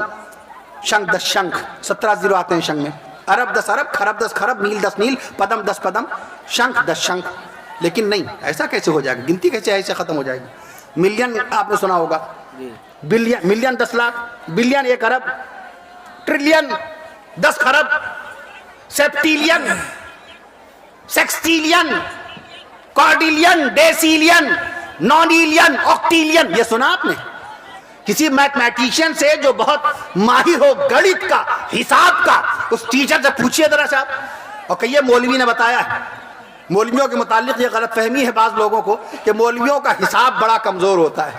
شنکھ 10 شنکھ، 17 زیرو آتے ہیں شنکھ میں، ارب 10 ارب، خرب 10 خرب، میل 10 میل، پدم 10 پدم، شنکھ 10 شنکھ۔ لیکن نہیں، ایسا کیسے ہو جائے گا؟ گنتی کیسے ایسے ختم ہو جائے گی؟ ملین آپ نے سنا ہوگا، ملین 10 لاکھ، بلین 1 ارب، ٹریلین 10 خرب، سیپٹیلین، سیکسٹیلین، کارڈیلین، ڈیسیلین، نونیلین، آکٹیلین، یہ سنا آپ نے؟ کسی میتھمیٹیشین سے جو بہت ماہر ہو گڑت کا، حساب کا، اس ٹیچر سے پوچھئے ذرا صاحب، اور کہیے مولوی نے بتایا ہے۔ مولویوں کے متعلق یہ غلط فہمی ہے بعض لوگوں کو کہ مولویوں کا حساب بڑا کمزور ہوتا ہے،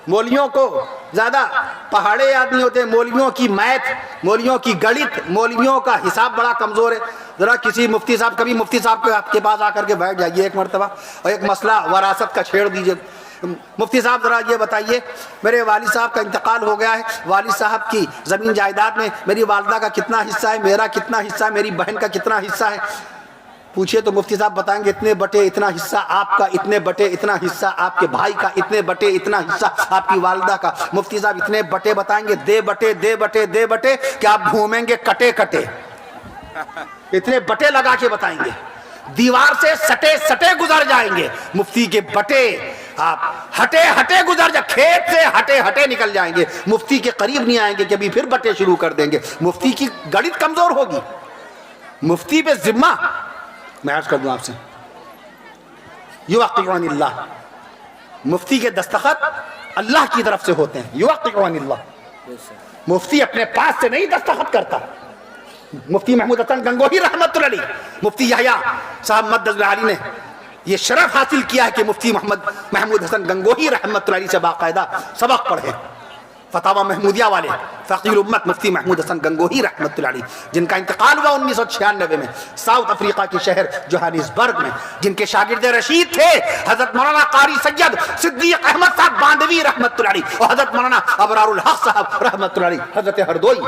مولویوں کو زیادہ پہاڑے یاد نہیں ہوتے، مولویوں کی میتھ، مولویوں کی گڑت، مولویوں کا حساب بڑا کمزور ہے۔ ذرا کسی مفتی صاحب، کبھی مفتی صاحب کے پاس آ کر کے بیٹھ جائیے ایک مرتبہ، اور ایک مسئلہ وراثت کا چھیڑ دیجیے، مفتی صاحب ذرا یہ بتائیے، میرے والد صاحب کا انتقال ہو گیا ہے، والد صاحب کی زمین جائیداد میں میری والدہ کا کتنا حصہ ہے، میرا کتنا حصہ ہے، میری بہن کا کتنا حصہ ہے؟ پوچھئے تو مفتی صاحب بتائیں گے اتنے بٹے اتنا حصہ آپ کا، اتنے بٹے اتنا حصہ آپ کے بھائی کا، اتنے بٹے اتنا حصہ آپ کی والدہ کا۔ مفتی صاحب اتنے بٹے بتائیں گے، دے بٹے دے بٹے دے بٹے کہ آپ گھومیں گے کٹے کٹے، اتنے بٹے لگا کے بتائیں گے، دیوار سے سٹے سٹے گزر جائیں گے مفتی کے بٹے، آپ ہٹے ہٹے گزر جائیں، کھیت سے ہٹے ہٹے نکل جائیں گے، مفتی کے قریب نہیں آئیں گے کہ ابھی پھر بٹے شروع کر دیں گے۔ مفتی کی گڑت کمزور ہوگی، مفتی پہ ذمہ، میں عرض کر دوں آپ سے، یوقعون اللہ، مفتی کے دستخط اللہ کی طرف سے ہوتے ہیں، یوقعون اللہ، مفتی اپنے پاس سے نہیں دستخط کرتا۔ مفتی محمود حسن گنگوہی رحمت اللہ علیہ، مفتی یحییٰ صاحب مدد علی نے یہ شرف حاصل کیا ہے کہ مفتی محمود حسن گنگوہی رحمت اللہ علیہ سے باقاعدہ سبق پڑھے، فتاوی محمودیہ والے فقیر امت مفتی محمود حسن گنگوہی رحمت اللہ علیہ، جن کا انتقال ہوا 1996 میں ساؤتھ افریقہ کے شہر جوہانسبرگ میں، جن کے شاگرد رشید تھے حضرت مولانا قاری سید صدیق احمد صاحب باندوی رحمت اللہ علیہ اور حضرت مولانا ابرار الحق صاحب رحمت اللہ علیہ، حضرت ہردوئی۔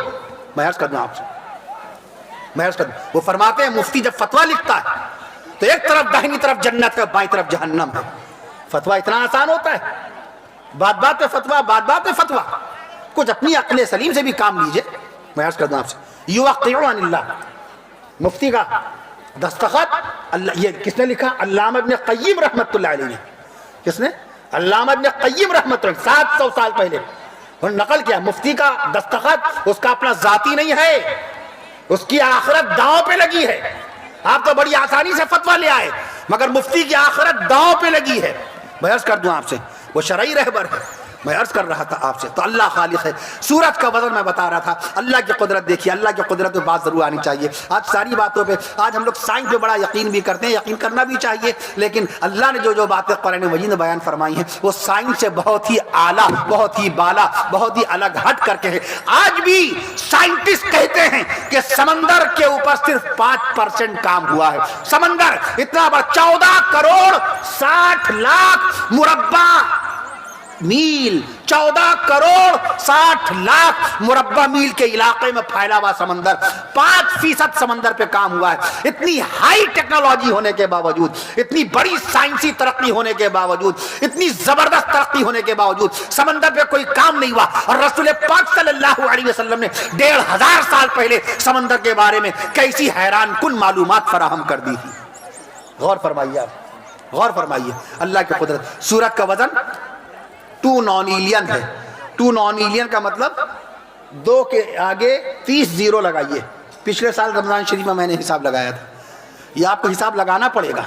میں عرض کرنا آپ سے، وہ فرماتے ہیں مفتی جب فتویٰ لکھتا ہے تو ایک طرف داہنی طرف جنت ہے، بائیں طرف جہنم ہے۔ فتویٰ اتنا آسان ہوتا ہے، بات بات پہ فتویٰ، بات بات پہ فتویٰ، کچھ اپنی عقل سلیم سے بھی کام لیجئے۔ میں عرض کرتا ہوں آپ سے، یوقعون اللہ، مفتی کا دستخط اللہ، یہ کس نے لکھا؟ علامہ ابن قیم رحمت اللہ علیہ نے۔ کس نے؟ علامہ ابن قیم رحمت اللہ، 700 سال پہلے انہوں نے نقل کیا۔ مفتی کا دستخط اس کا اپنا ذاتی نہیں ہے، اس کی آخرت داؤں پہ لگی ہے۔ آپ تو بڑی آسانی سے فتویٰ لے آئے، مگر مفتی کی آخرت داؤں پہ لگی ہے۔ میں عرض کر دوں آپ سے، وہ شرعی رہبر ہے۔ میں عرض کر رہا تھا آپ سے، تو اللہ خالق ہے۔ سورج کا وزن میں بتا رہا تھا، اللہ کی قدرت دیکھیے، اللہ کی قدرت پہ بات ضرور آنی چاہیے۔ آج ساری باتوں پہ، آج ہم لوگ سائنس پہ بڑا یقین بھی کرتے ہیں، یقین کرنا بھی چاہیے، لیکن اللہ نے جو باتیں قرآن مجید میں بیان فرمائی ہیں وہ سائنس سے بہت ہی اعلیٰ، بہت ہی بالا، بہت ہی الگ ہٹ کر کے ہے۔ آج بھی سائنٹسٹ کہتے ہیں کہ سمندر کے اوپر صرف 5% کام ہوا ہے۔ سمندر اتنا بڑا 14 کروڑ 60 لاکھ مربع میل، 14 کروڑ 60 لاکھ مربع میل کے علاقے میں پھیلا ہوا سمندر، 5% سمندر پہ کام ہوا ہے۔ اتنی ہائی ٹیکنالوجی ہونے کے باوجود، اتنی بڑی سائنسی ترقی ہونے کے باوجود، اتنی زبردست ترقی ہونے کے باوجود سمندر پہ کوئی کام نہیں ہوا۔ اور رسول پاک صلی اللہ علیہ وسلم نے 1500 سال پہلے سمندر کے بارے میں کیسی حیران کن معلومات فراہم کر دی تھی۔ غور فرمائیے آپ، غور فرمائیے اللہ کی قدرت۔ سورج کا وزن 2 نونیلین ہے۔ 2 نونیلین کا مطلب 2 کے آگے 30 زیرو لگائیے۔ پچھلے سال رمضان شریف میں نے حساب لگایا تھا، یہ آپ کو حساب لگانا پڑے گا،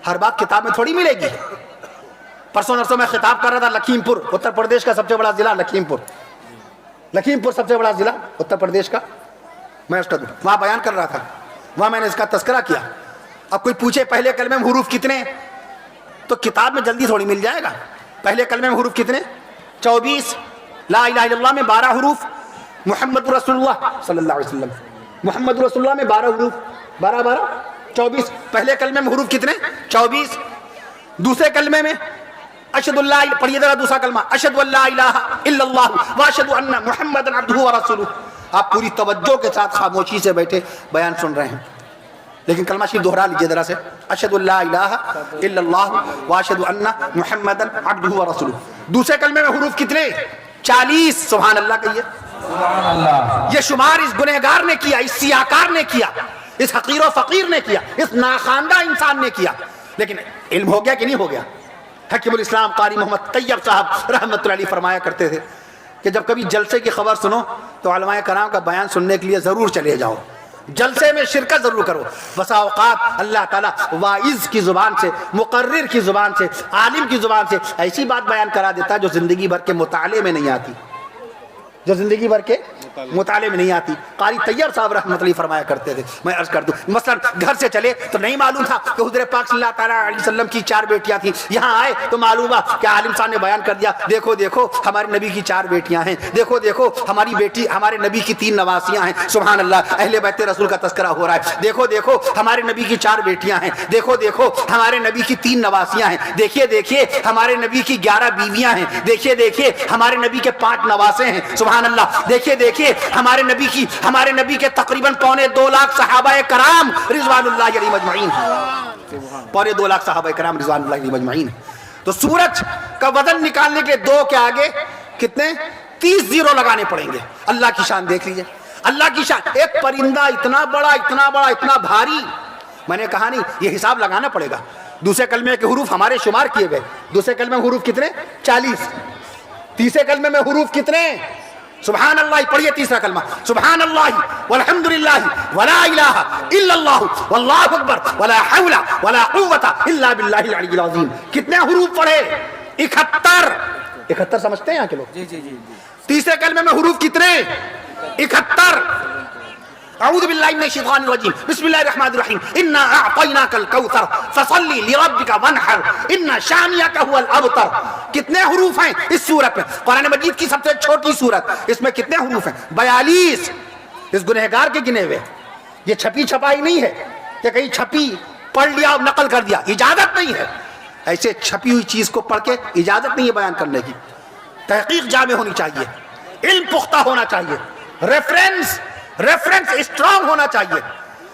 ہر بات کتاب میں تھوڑی ملے گی۔ پرسوں نرسوں میں خطاب کر رہا تھا لکھیم پور، اتر پردیش کا سب سے بڑا ضلع لکھیم پور، لکھیم پور سب سے بڑا ضلع اتر پردیش کا، میں وہاں بیان کر رہا تھا، وہاں میں نے اس کا تذکرہ کیا۔ اب کوئی پوچھے پہلے کلمے میں حروف کتنے، تو کتاب میں جلدی تھوڑی مل جائے گا۔ پہلے کلمے میں حروف کتنے؟ 24۔ لا الہ الا اللہ میں 12 حروف، محمد رسول اللہ صلی اللہ علیہ وسلم، محمد رسول اللہ میں 12 حروف، 12 12 24۔ پہلے کلمے میں حروف کتنے؟ 24۔ دوسرے کلمے میں اشہد اللہ، پڑھیے ذرا دوسرا کلمہ، اشہد اللہ الہ الا اللہ واشہد ان محمد عبدہ ورسولہ۔ آپ پوری توجہ کے ساتھ خاموشی سے بیٹھے بیان سن رہے ہیں، لیکن کلمہ شریف دوہرا لیجیے ذرا سے، اشہد اللہ الہ الا اللہ واشہد ان محمد عبدہ ورسولہ۔ دوسرے کلمے میں حروف کتنے؟ 40۔ سبحان اللہ کہیے۔ سبحان اللہ۔ یہ شمار اس گنہگار نے کیا، اس سیاکار نے کیا، اس حقیر و فقیر نے کیا، اس ناخواندہ انسان نے کیا، لیکن علم ہو گیا کہ نہیں ہو گیا؟ حکیم الاسلام قاری محمد طیب صاحب رحمۃ اللہ علیہ فرمایا کرتے تھے کہ جب کبھی جلسے کی خبر سنو تو علماء کرام کا بیان سننے کے لیے ضرور چلے جاؤ، جلسے میں شرکت ضرور کرو۔ بسا اوقات اللہ تعالیٰ واعظ کی زبان سے، مقرر کی زبان سے، عالم کی زبان سے ایسی بات بیان کرا دیتا ہے جو زندگی بھر کے مطالعے میں نہیں آتی۔ جو زندگی بھر کے مطالعے میں نہیں آتی. قاری طیب صاحب رحمۃ اللہ فرمایا کرتے تھے, میں عرض کر دوں, مثلا گھر سے چلے تو نہیں معلوم تھا کہ حضور پاک صلی اللہ تعالیٰ علیہ وسلم کی 4 بیٹیاں تھیں. یہاں آئے تو معلوم ہوا کہ عالم صاحب نے بیان کر دیا, دیکھو دیکھو ہمارے نبی کی 4 بیٹیاں ہیں, دیکھو دیکھو ہماری بیٹی ہمارے نبی کی 3 نواسیاں ہیں. سبحان اللہ, اہل بیت رسول کا تذکرہ ہو رہا ہے. دیکھو دیکھو ہمارے نبی کی 4 بیٹیاں ہیں, دیکھو دیکھو ہمارے نبی کی 3 نواسیاں ہیں, دیکھیے دیکھیے ہمارے نبی کی 11 بیویاں ہیں, دیکھیے دیکھیے ہمارے نبی کے 5 نواسے ہیں. سبحان اللہ, دیکھیے دیکھیے ہمارے نبی کے تقریباً 2.25 لاکھ صحابہ کرام رضوان اللہ علیہ مجمعین, 2.25 لاکھ صحابہ کرام رضوان اللہ علیہ مجمعین. تو سورج کا وزن نکالنے کے 2 کے آگے کتنے 30 زیرو لگانے پڑیں گے. اللہ کی شان دیکھ لیجئے, اللہ کی شان. ایک پرندہ اتنا بڑا اتنا بڑا اتنا بھاری, میں نے کہا نہیں یہ حساب لگانا پڑے گا. دوسرے کلمے کے حروف ہمارے شمار کیے گئے. دوسرے کلمے میں حروف کتنے 40. تیسرے کلمے میں حروف کتنے, سبحان اللہ پڑھیے تیسرا کلمہ, سبحان اللہ والحمدللہ ولا الہ الا اللہ واللہ اکبر ولا حول ولا قوت الا باللہ العلی العظیم. کتنے حروف پڑھے 71 سمجھتے ہیں یہاں کے لوگ؟ جی جی جی. تیسرے کلمے میں حروف کتنے 71. اعوذ باللہ من الشیطان الرجیم, بسم اللہ الرحمن الرحیم, انا اعطیناک الکوثر فصلی لربک وانحر ان شانئک هو الابتر. کتنے حروف ہیں اس سورت میں؟ قرآن مجید کی سب سے چھوٹی سورت, اس میں کتنے حروف ہیں 42. اس گنہگار کے گنے ہوئے. یہ چھپی چھپائی نہیں ہے کہ کہیں چھپی پڑھ لیا اور نقل کر دیا, اجازت نہیں ہے. ایسے چھپی ہوئی چیز کو پڑھ کے اجازت نہیں ہے بیان کرنے کی. تحقیق جامع ہونی چاہیے, علم پختہ ہونا چاہیے, ریفرنس اسٹرانگ ہونا چاہیے.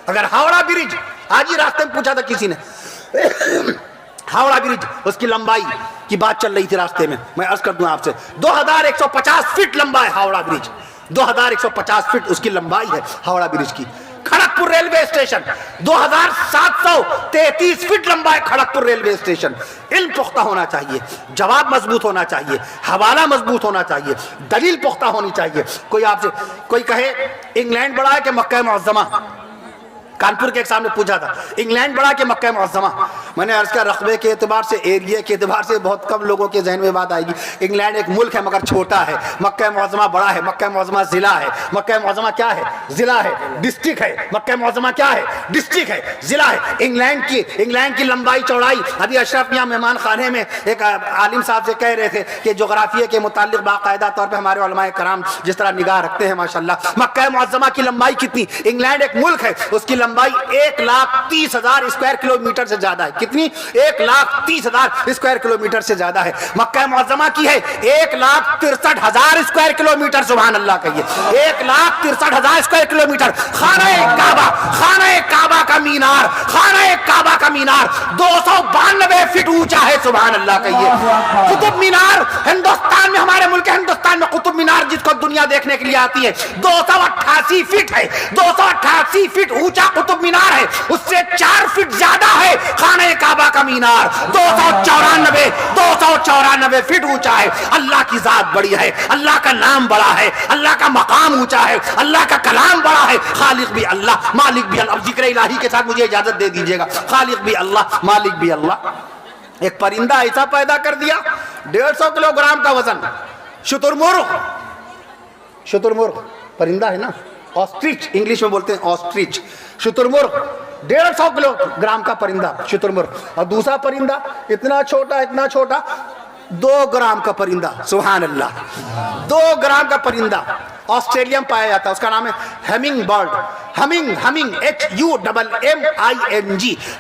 اگر ہاوڑا برج, آج ہی راستے میں پوچھا تھا کسی نے, ہاوڑا برج اس کی لمبائی کی بات چل رہی تھی راستے میں عرض کر دوں آپ سے, 2150 فٹ لمبا ہے ہاوڑا برج. 2150 فٹ اس کی لمبائی ہے ہاوڑا برج کی. کھڑگپور ریلوے اسٹیشن 2733 فٹ لمبا ہے کھڑگپور ریلوے اسٹیشن. علم پختہ ہونا چاہیے, جواب مضبوط ہونا چاہیے, حوالہ مضبوط ہونا چاہیے, دلیل پختہ ہونی چاہیے. کوئی آپ سے کوئی کہے انگلینڈ بڑا ہے کہ مکہ معظمہ, کانپور کے ایک صاحب نے پوچھا تھا انگلینڈ بڑا کہ مکہ معظمہ. میں نے عرض کیا رقبے کے اعتبار سے, ایریا کے اعتبار سے بہت کم لوگوں کے ذہن میں بات آئے گی. انگلینڈ ایک ملک ہے مگر چھوٹا ہے, مکہ معظمہ بڑا ہے. مکہ معظمہ ضلع ہے, مکہ معظمہ کیا ہے ضلع ہے, ڈسٹرکٹ ہے. مکہ معظمہ کیا ہے ڈسٹرکٹ ہے, ضلع ہے. انگلینڈ کی لمبائی چوڑائی, ابھی اشرف یہاں مہمان خانے میں ایک عالم صاحب سے کہہ رہے تھے کہ جغرافیے کے متعلق باقاعدہ طور پہ ہمارے علماء کرام جس طرح نگاہ رکھتے ہیں ماشاءاللہ. مکہ معظمہ کی لمبائی کتنی, انگلینڈ ایک ملک ہے, اس کی لمبائی 1,30,000 اسکوائر کلومیٹر سے زیادہ ہے. کتنی 1,30,000 اسکوائر کلومیٹر سے زیادہ ہے. مکہ معظمہ کی ہے 1,63,000 اسکوائر کلومیٹر. سبحان اللہ کہیے 1,63,000 اسکوائر کلومیٹر. خانہ کعبہ کا مینار, خانہ کعبہ کا مینار 292 فٹ اونچا ہے. سبحان اللہ کہیے. قطب مینار ہندوستان میں, ہمارے ملک ہندوستان میں قطب مینار جس کو دنیا دیکھنے کے لیے آتی ہے 288 فٹ ہے. 288 فٹ اونچا قطب مینار ہے, اس سے 4 فٹ زیادہ ہے خانہ کعبہ کا مینار. 294 فٹ اونچا ہے. اللہ کی ذات بڑی ہے, اللہ کا نام بڑا ہے, اللہ کا مقام اونچا ہے, اللہ کا کلام بڑا ہے. خالق بھی اللہ, مالک بھی اللہ. اب ذکر الہی کے ساتھ مجھے اجازت دے دیجیے گا. خالق بھی اللہ, مالک بھی اللہ. ایک پرندہ ایسا پیدا کر دیا 150 کلو گرام کا وزن. شترمرغ پرندہ ہے نا, آسٹرچ انگلش میں بولتے ہیں آسٹرچ. شترمرغ 150 کلو گرام کا پرندہ شترمرغ. اور دوسرا پرندہ اتنا چھوٹا 2 گرام کا پرندہ. سبحان اللہ, 2 گرام کا پرندہ آسٹریلیا میں پایا جاتا ہے. اس کا نام ہے hemming bird. Humming HUMMING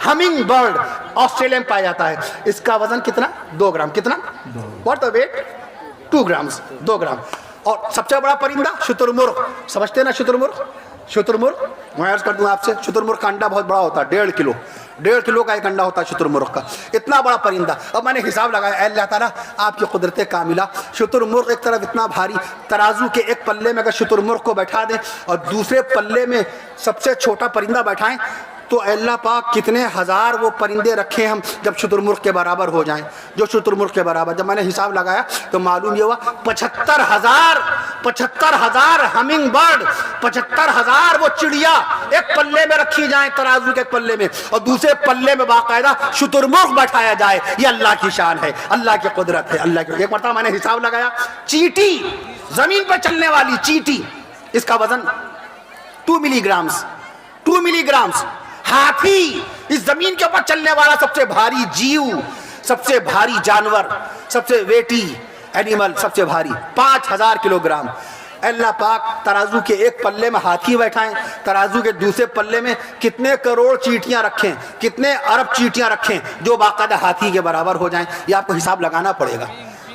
humming bird Australia میں پایا جاتا ہے. اس کا وزن کتنا 2 گرام. کتنا what the weight 2 grams 2 gram. اور سب سے بڑا پرندہ شترمرغ. سمجھتے ہیں نا شترمرغ میں عرض کر دوں آپ سے, شترمرغ کا انڈا بہت بڑا ہوتا ہے, 1.5 کلو کا ایک انڈا ہوتا ہے شترمرغ کا. اتنا بڑا پرندہ. اب میں نے حساب لگایا, اے اللہ تعالیٰ آپ کی قدرت کاملہ, شترمرغ ایک طرف اتنا بھاری, ترازو کے ایک پلے میں اگر شترمرغ کو بیٹھا دیں اور دوسرے پلے میں سب سے چھوٹا پرندہ بیٹھائیں تو اللہ پاک کتنے ہزار وہ پرندے رکھے ہم جب شترمرغ کے برابر ہو جائیں. جو شترمرغ کے برابر, جب میں نے حساب لگایا تو معلوم یہ ہوا 75,000 ہمنگ برڈ, 75,000 وہ چڑیا ایک پلے میں رکھی جائیں, ترازو کے ایک پلے میں, اور دوسرے پلے میں باقاعدہ شترمرغ بیٹھایا جائے. یہ اللہ کی شان ہے, اللہ کی قدرت ہے, اللہ کی. ایک مرتبہ میں نے حساب لگایا, چیٹی زمین پر چلنے والی چیٹی، اس کا وزن 2 ملی گرامز، 2 ملی گرامز۔ ہاتھی اس زمین کے اوپر چلنے والا سب سے بھاری جیو، سب سے بھاری جانور، سب سے ویٹی اینیمل، سب سے بھاری 5000 کلو گرام۔ اللہ پاک ترازو کے ایک پلے میں ہاتھی بیٹھائیں، ترازو کے دوسرے پلے میں کتنے کروڑ چیٹیاں رکھیں، کتنے ارب چیٹیاں رکھیں جو باقاعدہ ہاتھی کے برابر ہو جائیں، یہ آپ کو حساب لگانا پڑے گا۔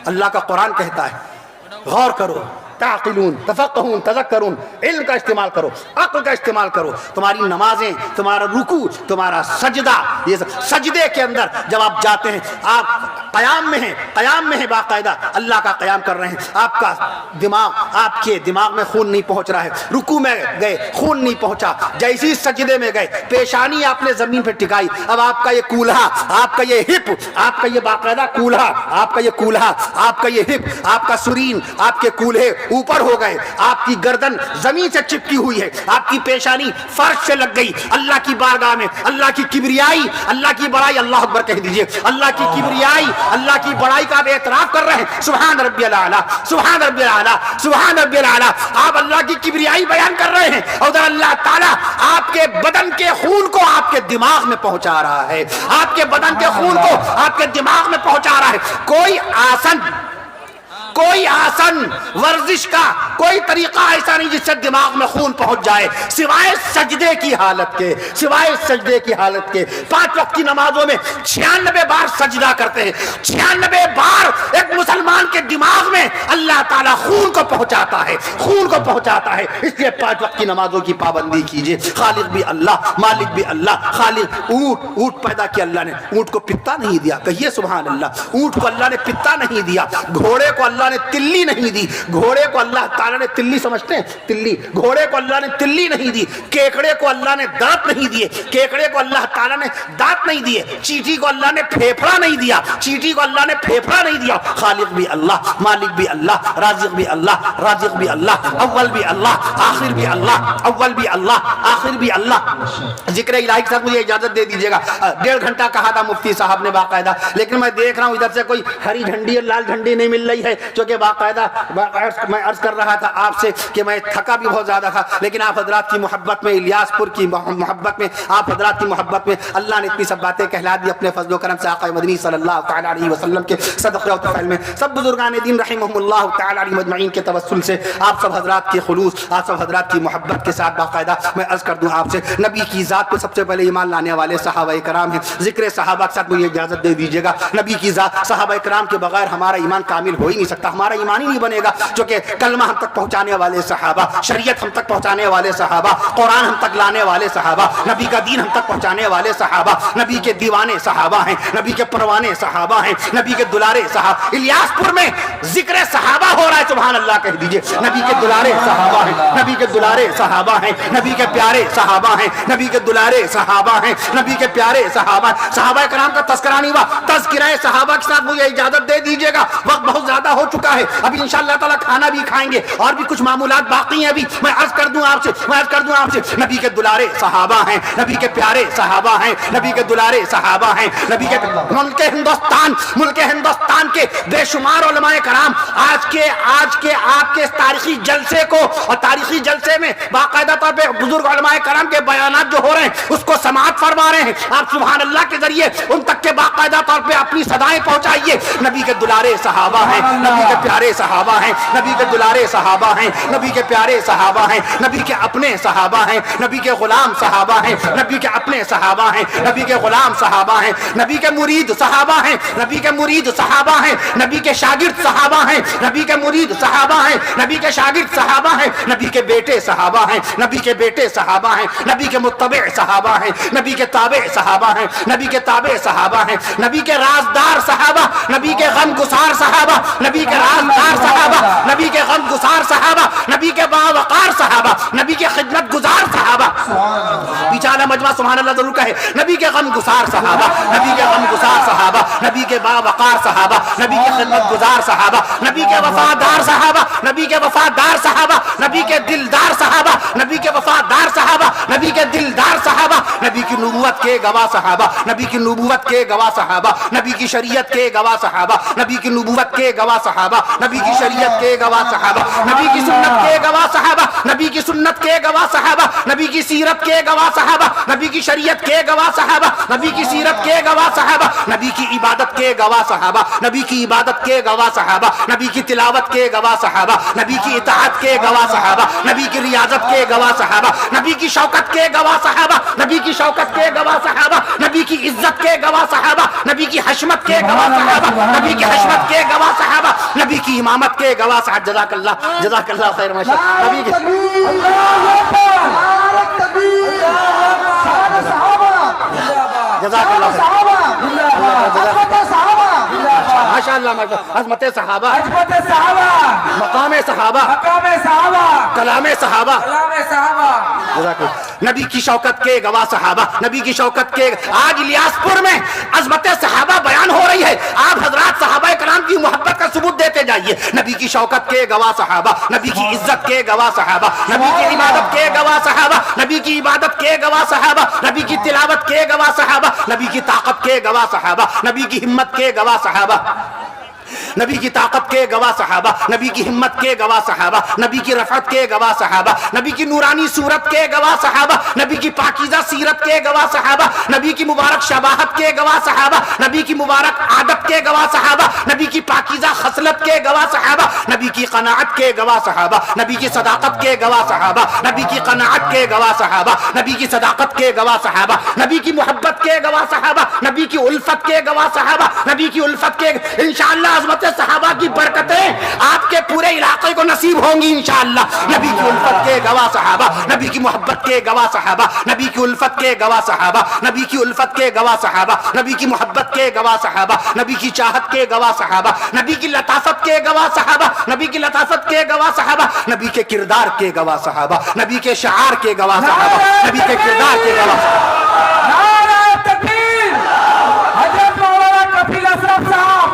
اللہ کا قرآن کہتا ہے غور کرو، تعقلون، تفقہون، تذکرون، علم کا استعمال کرو، عقل کا استعمال کرو۔ تمہاری نمازیں، تمہارا رکوع، تمہارا سجدہ، یہ سجدے کے اندر جب آپ جاتے ہیں، آپ قیام میں ہیں، قیام میں ہیں، باقاعدہ اللہ کا قیام کر رہے ہیں، آپ کا دماغ، آپ کے دماغ میں خون نہیں پہنچ رہا ہے، رکوع میں گئے خون نہیں پہنچا، جیسی سجدے میں گئے پیشانی آپ نے زمین پہ ٹکائی، اب آپ کا یہ کولہا، آپ کا یہ ہپ، آپ کا یہ باقاعدہ کولہا، آپ کا یہ کولہا، آپ کا یہ ہپ، آپ کا سرین، آپ کے کولہے اوپر ہو گئے، آپ کی گردن زمین سے چپکی ہوئی ہے، آپ کی پیشانی فرش سے لگ گئی۔ اللہ کی بارگاہ میں اللہ کی کبریائی، اللہ کی بڑائی، اللہ اکبر کہہ دیجئے، اللہ کی کبریائی، اللہ کی بڑائی کا آپ اعتراف کر رہے ہیں، سبحان ربی الاعلیٰ، سبحان ربی الاعلیٰ، سبحان ربی الاعلیٰ، آپ اللہ کی کبریائی بیان کر رہے ہیں، اور ادھر اللہ تعالیٰ آپ کے بدن کے خون کو آپ کے دماغ میں پہنچا رہا ہے، آپ کے بدن کے خون کو آپ کے دماغ میں پہنچا رہا ہے۔ کوئی آسن ورزش کا کوئی طریقہ ایسا نہیں جس سے دماغ میں خون پہنچ جائے، سوائے سجدے کی حالت کے، سوائے سجدے کی حالت کے۔ 5 وقت کی نمازوں میں 96 بار سجدہ کرتے ہیں، 96 بار ایک مسلمان کے دماغ میں اللہ تعالیٰ خون کو پہنچاتا ہے، خون کو پہنچاتا ہے۔ اس لیے 5 وقت کی نمازوں کی پابندی کیجیے۔ خالق بھی اللہ، مالک بھی اللہ۔ خالق اونٹ پیدا کیا اللہ نے، اونٹ کو پتا نہیں دیا، کہیے سبحان اللہ۔ اونٹ کو اللہ نے پتا نہیں دیا، گھوڑے کو اللہ نے تلی نہیں دی، گھوڑے کو اللہ تعالیٰ نے تلی، سمجھتے ہیں تلی، گھوڑے کو اللہ نے تلی نہیں دی، کیکڑے کو اللہ نے دانت نہیں دیے، کیکڑے کو اللہ تعالیٰ نے دانت نہیں دیے، چیٹی کو اللہ نے پھیپھڑا نہیں دیا، چیٹی کو اللہ نے پھیپھڑا نہیں دیا۔ خالق بھی اللہ، مالک بھی اللہ، رازق بھی اللہ، رازق بھی اللہ، اول بھی اللہ، آخر بھی اللہ، اول بھی اللہ، آخر بھی اللہ۔ ذکر الہی کے ساتھ مجھے اجازت دے دیجیے گا، 1.5 گھنٹہ کہا تھا مفتی صاحب نے باقاعدہ، لیکن میں دیکھ رہا ہوں ادھر سے کوئی ہری جھنڈی اور لال جھنڈی نہیں مل رہی ہے، چونکہ باقاعدہ میں عرض کر رہا تھا آپ سے کہ میں تھکا بھی بہت زیادہ تھا، لیکن آپ حضرات کی محبت میں، الیاس پور کی محبت میں، آپ حضرات کی محبت میں اللہ نے اتنی سب باتیں کہلا دی اپنے فضل و کرم سے، آقا مدنی صلی اللہ تعالی علیہ وسلم کے صدقے و تفضل میں، سب بزرگان دین رحمہم اللہ تعالی علیہ مجمعین کے توسل سے آپ سب حضرات کے خلوص، آپ سب حضرات کی محبت کے ساتھ باقاعدہ میں عرض کر دوں آپ سے، نبی کی ذات پہ سب سے پہلے ایمان لانے والے صحابہ کرام ہیں۔ ذکر صحابہ کے ساتھ مجھے اجازت دے دیجیے گا، نبی کی ذات صحابہ کرام کے بغیر ہمارا ایمان کامل ہو ہی نہیں سکتا، ہمارا ایمان ہی نہیں بنے گا، چونکہ کلمہ ہم تک پہنچانے والے صحابہ، شریعت ہم تک پہنچانے والے صحابہ، قرآن ہم تک لانے والے صحابہ، نبی کا دین ہم تک پہنچانے والے صحابہ، نبی کے دیوانے صحابہ ہیں، نبی کے پروانے صحابہ ہیں، نبی کے دلارے صحابہ۔ الیاس پور میں ذکر صحابہ ہو رہا ہے، سبحان اللہ کہہ دیجئے، نبی کے دلارے صحابہ ہیں، نبی کے دلارے صحابہ ہیں، نبی کے پیارے صحابہ ہیں، نبی کے دلارے صحابہ ہیں، نبی کے پیارے صحابہ ہیں۔ صحابہ کرام کا تذکرہ نہیں ہوا، تذکرہ صحابہ کے ساتھ مجھے اجازت دے دیجیے گا، وقت بہت زیادہ ہو چکا ہے، ابھی انشاءاللہ تعالیٰ کھانا بھی کھائیں گے اور بھی کچھ معمولات باقی ہیں، ابھی میں عرض کر دوں آپ سے، نبی کے دلارے صحابہ ہیں، نبی کے پیارے صحابہ ہیں، نبی کے دلارے صحابہ ہیں، نبی کے ملک ہندوستان کے بے شمار علماء کرام آج کے آپ کے تاریخی جلسے کو، اور تاریخی جلسے میں باقاعدہ طور پہ بزرگ علماء کرام کے بیانات جو ہو رہے ہیں اس کو سماعت فرما رہے ہیں، آپ سبحان اللہ کے ذریعے ان تک کے باقاعدہ طور پہ اپنی صدائیں پہنچائیے۔ نبی کے دلارے صحابہ ہیں، نبی کے پیارے صحابہ ہیں، نبی کے دلارے صحابہ ہیں، نبی کے پیارے صحابہ ہیں، نبی کے اپنے صحابہ ہیں، نبی کے غلام صحابہ ہیں، نبی کے اپنے صحابہ ہیں، نبی کے غلام صحابہ ہیں، نبی کے مرید صحابہ ہیں، نبی کے مرید صحابہ ہیں، نبی کے شاگرد صحابہ ہیں، نبی کے مرید صحابہ ہیں، نبی کے شاگرد صحابہ ہیں، نبی کے بیٹے صحابہ ہیں، نبی کے بیٹے صحابہ ہیں، نبی کے متبع صحابہ ہیں، نبی کے تابع صحابہ ہیں، نبی کے تابع صحابہ ہیں، نبی کے رازدار صحابہ، نبی کے غم گسار صحابہ، نبی کے رازدار صحابہ، نبی کے غم گسار صحابہ، نبی کے باوقار صحابہ، نبی کے خدمت گزار صحابہ، بیچارہ مجمع سبحان اللہ ضرور کہے، نبی کے غم گسار صحابہ، نبی کے غم گسار صحابہ، نبی کے باوقار صحابہ، نبی کے خدمت گزار صحابہ، نبی کے وفادار صحابہ، نبی کے وفادار صحابہ، نبی کے دلدار صحابہ، نبی کے وفادار صحابہ، نبی کے دلدار صحابہ، نبی کی نبوت کے گواہ صحابہ، نبی کی نبوت کے گواہ صحابہ، نبی کی شریعت کے گواہ صحابہ، نبی کی نبوت کے گواہ صحابہ، نبی کی شریعت کے گواہ صحابہ، نبی کی سنت کے گواہ صحابہ، نبی کی سنت کے گواہ صحابہ، نبی کی سیرت کے گواہ صحابہ، نبی کی شریعت کے گواہ صحابہ، نبی کی سیرت کے گواہ صحابہ، نبی کی عبادت کے گواہ صحابہ، نبی کی عبادت کے گواہ صحابہ، نبی کی تلاوت کے گواہ صحابہ، نبی کی اطاعت کے گواہ صحابہ، نبی کی ریاضت کے گواہ صحابہ، نبی کی شوکت کے گواہ صحابہ، نبی کی شوکت کے گواہ صحابہ، نبی کی عزت کے گواہ صحابہ، نبی کی حشمت کے گواہ صحابہ، نبی کی حشمت کے گواہ صحابہ، نبی کی امامت کے گواہ صحابہ. جزاک اللہ خیر. ماشاء اللہ. نبی کی جزاک اللہ ماشاء اللہ. عظمت صحابہ، مقام صحابہ، کلام صحابہ. جزاک اللہ. نبی کی شوکت کے گواہ صحابہ، نبی کی شوکت کے. آج الیاس پور میں عظمت صحابہ بیان ہو رہی ہے. آپ حضرات صحابہ کرام کی محبت کا ثبوت دیتے جائیے. نبی کی شوکت کے گواہ صحابہ، نبی کی عزت کے گواہ صحابہ، نبی کی عبادت کے گواہ صحابہ، نبی کی عبادت کے گواہ صحابہ، نبی کی تلاوت کے گواہ صحابہ، نبی کی طاقت کے گواہ صحابہ، نبی کی ہمت کے گواہ صحابہ، نبی کی طاقت کے گواہ صحابہ، نبی کی ہمت کے گواہ صحابہ، نبی کی رفعت کے گواہ صحابہ، نبی کی نورانی صورت کے گواہ صحابہ، نبی کی پاکیزہ سیرت کے گواہ صحابہ، نبی کی مبارک شباہت کے گواہ صحابہ، نبی کی مبارک عادت کے گواہ صحابہ، نبی کی پاکیزہ خصلت کے گواہ صحابہ، نبی کی قناعت کے گواہ صحابہ، نبی کی صداقت کے گواہ صحابہ، نبی کی قناعت کے گواہ صحابہ، نبی کی صداقت کے گواہ صحابہ، نبی کی محبت کے گواہ صحابہ، نبی کی الفت کے گواہ صحابہ، نبی کی الفت کے. انشاءاللہ عظمت صحابہ کی برکتیں آپ کے پورے علاقے کو نصیب ہوں گی انشاءاللہ. نبی کی الفت کے گواہ صحابہ، نبی کی محبت کے گواہ صحابہ، نبی کی الفت کے گواہ صحابہ، نبی کی الفت کے گواہ صحابہ، نبی کی محبت کے گواہ صحابہ، نبی کی چاہت کے گواہ صحابہ، نبی کی لطافت کے گواہ صحابہ، نبی کی لطافت کے گواہ صحابہ، نبی کے کردار کے گواہ صحابہ، نبی کے شعار کے گواہ صحابہ، نبی کے کردار کے گواہ صحابہ. نعرہ تکبیر. حضرت مولانا کفیل اشرف صاحب،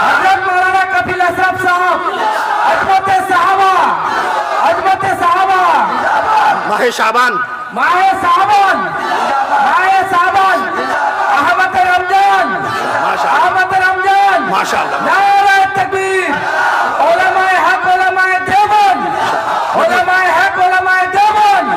حضرت مولانا کفیل اشرف صاحب. عظمت صحابہ، عظمت صحابہ. ماہ شعبان، ماہ صابن، ماہ صابن. احمد رمضان، احمد رمضان. ماشاءاللہ. نعرہ تکبیر. علماء حق، علماء دیوبند، علماء حق، علماء دیوبند.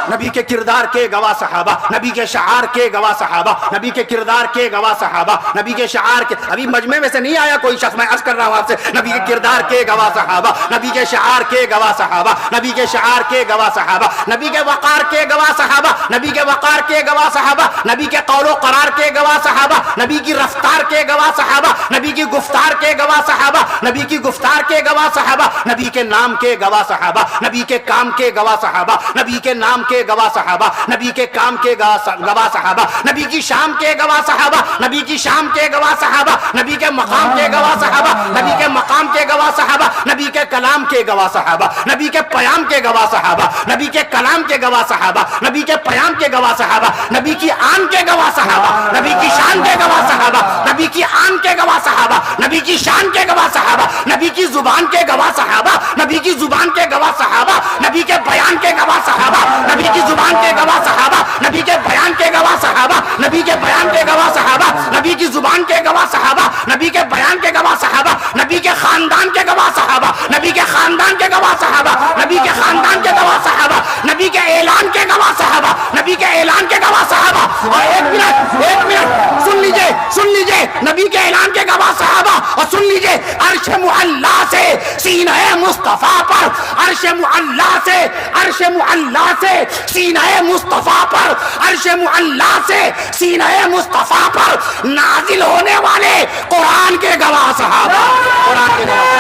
نبی کے کردار کے گواہ صحابہ، نبی کے شعار کے گواہ صحابہ، نبی کے کردار کے گواہ صحابہ، نبی کے شعار کے. ابھی مجمع میں سے نہیں آیا کوئی شخص، میں عرض کر رہا ہوں آپ سے. نبی کے کردار کے گواہ صحابہ، نبی کے شعار کے گواہ صحابہ، نبی کے شعار کے گواہ صحابہ، نبی کے وقار کے گواہ صحابہ، نبی کے وقار کے گواہ صحابہ، نبی کے قول و قرار کے گواہ صحابہ، نبی کی رفتار کے گواہ صحابہ، نبی کی گفتار کے گواہ صحابہ، نبی کی گفتار کے گواہ صحابہ، نبی کے نام کے گواہ صحابہ، نبی کے کام کے گواہ صحابہ، نبی کے نام کے گواہ صحابہ، نبی کے کام کے گواہ صحابہ، نبی کی شام کے گواہ صحابہ، نبی کی شام کے گواہ صحابہ، نبی کے مقام کے گواہ صحابہ، نبی کے مقام کے گواہ صحابہ، نبی کے کلام کے گواہ صحابہ، نبی کے پیام کے گواہ صحابہ، نبی کے کلام کے گواہ صحابہ، نبی کے پیام کے گواہ صحابہ، نبی کی آن کے گواہ صحابہ، نبی کی شان کے گواہ صحابہ، نبی کی آن کے گواہ صحابہ، نبی کی شان کے گواہ صحابہ، نبی کی زبان کے گواہ صحابہ، نبی کی زبان کے گواہ صحابہ، نبی کے بیان کے گواہ صحابہ، نبی کی زبان کے گواہ صحابہ، نبی کے بیان کے گواہ صحابہ، نبی کے بیان کے گواہ صحابہ، نبی کی زبان کے گواہ صحابہ، نبی کے بیان کے گواہ صحابہ، نبی کے خاندان کے گواہ صحابہ، نبی کے خاندان کے گواہ صحابہ، نبی کے خاندان کے گواہ صحابہ، نبی کے اعلان کے گواہ صحابہ، نبی کے اعلان کے گواہ صحابہ. اور ایک منٹ سن لیجئے نبی کے اعلان کے گواہ صحابہ. اور سن لیجئے عرش معلا سے سینہ مصطفیٰ پر، عرش معلا سے، عرش معلا سے سینہ مصطفیٰ پر، عرش معلا سے سینہ مصطفیٰ پر نازل ہونے والے قرآن کے گواہ صحابہ، قرآن کے گواہ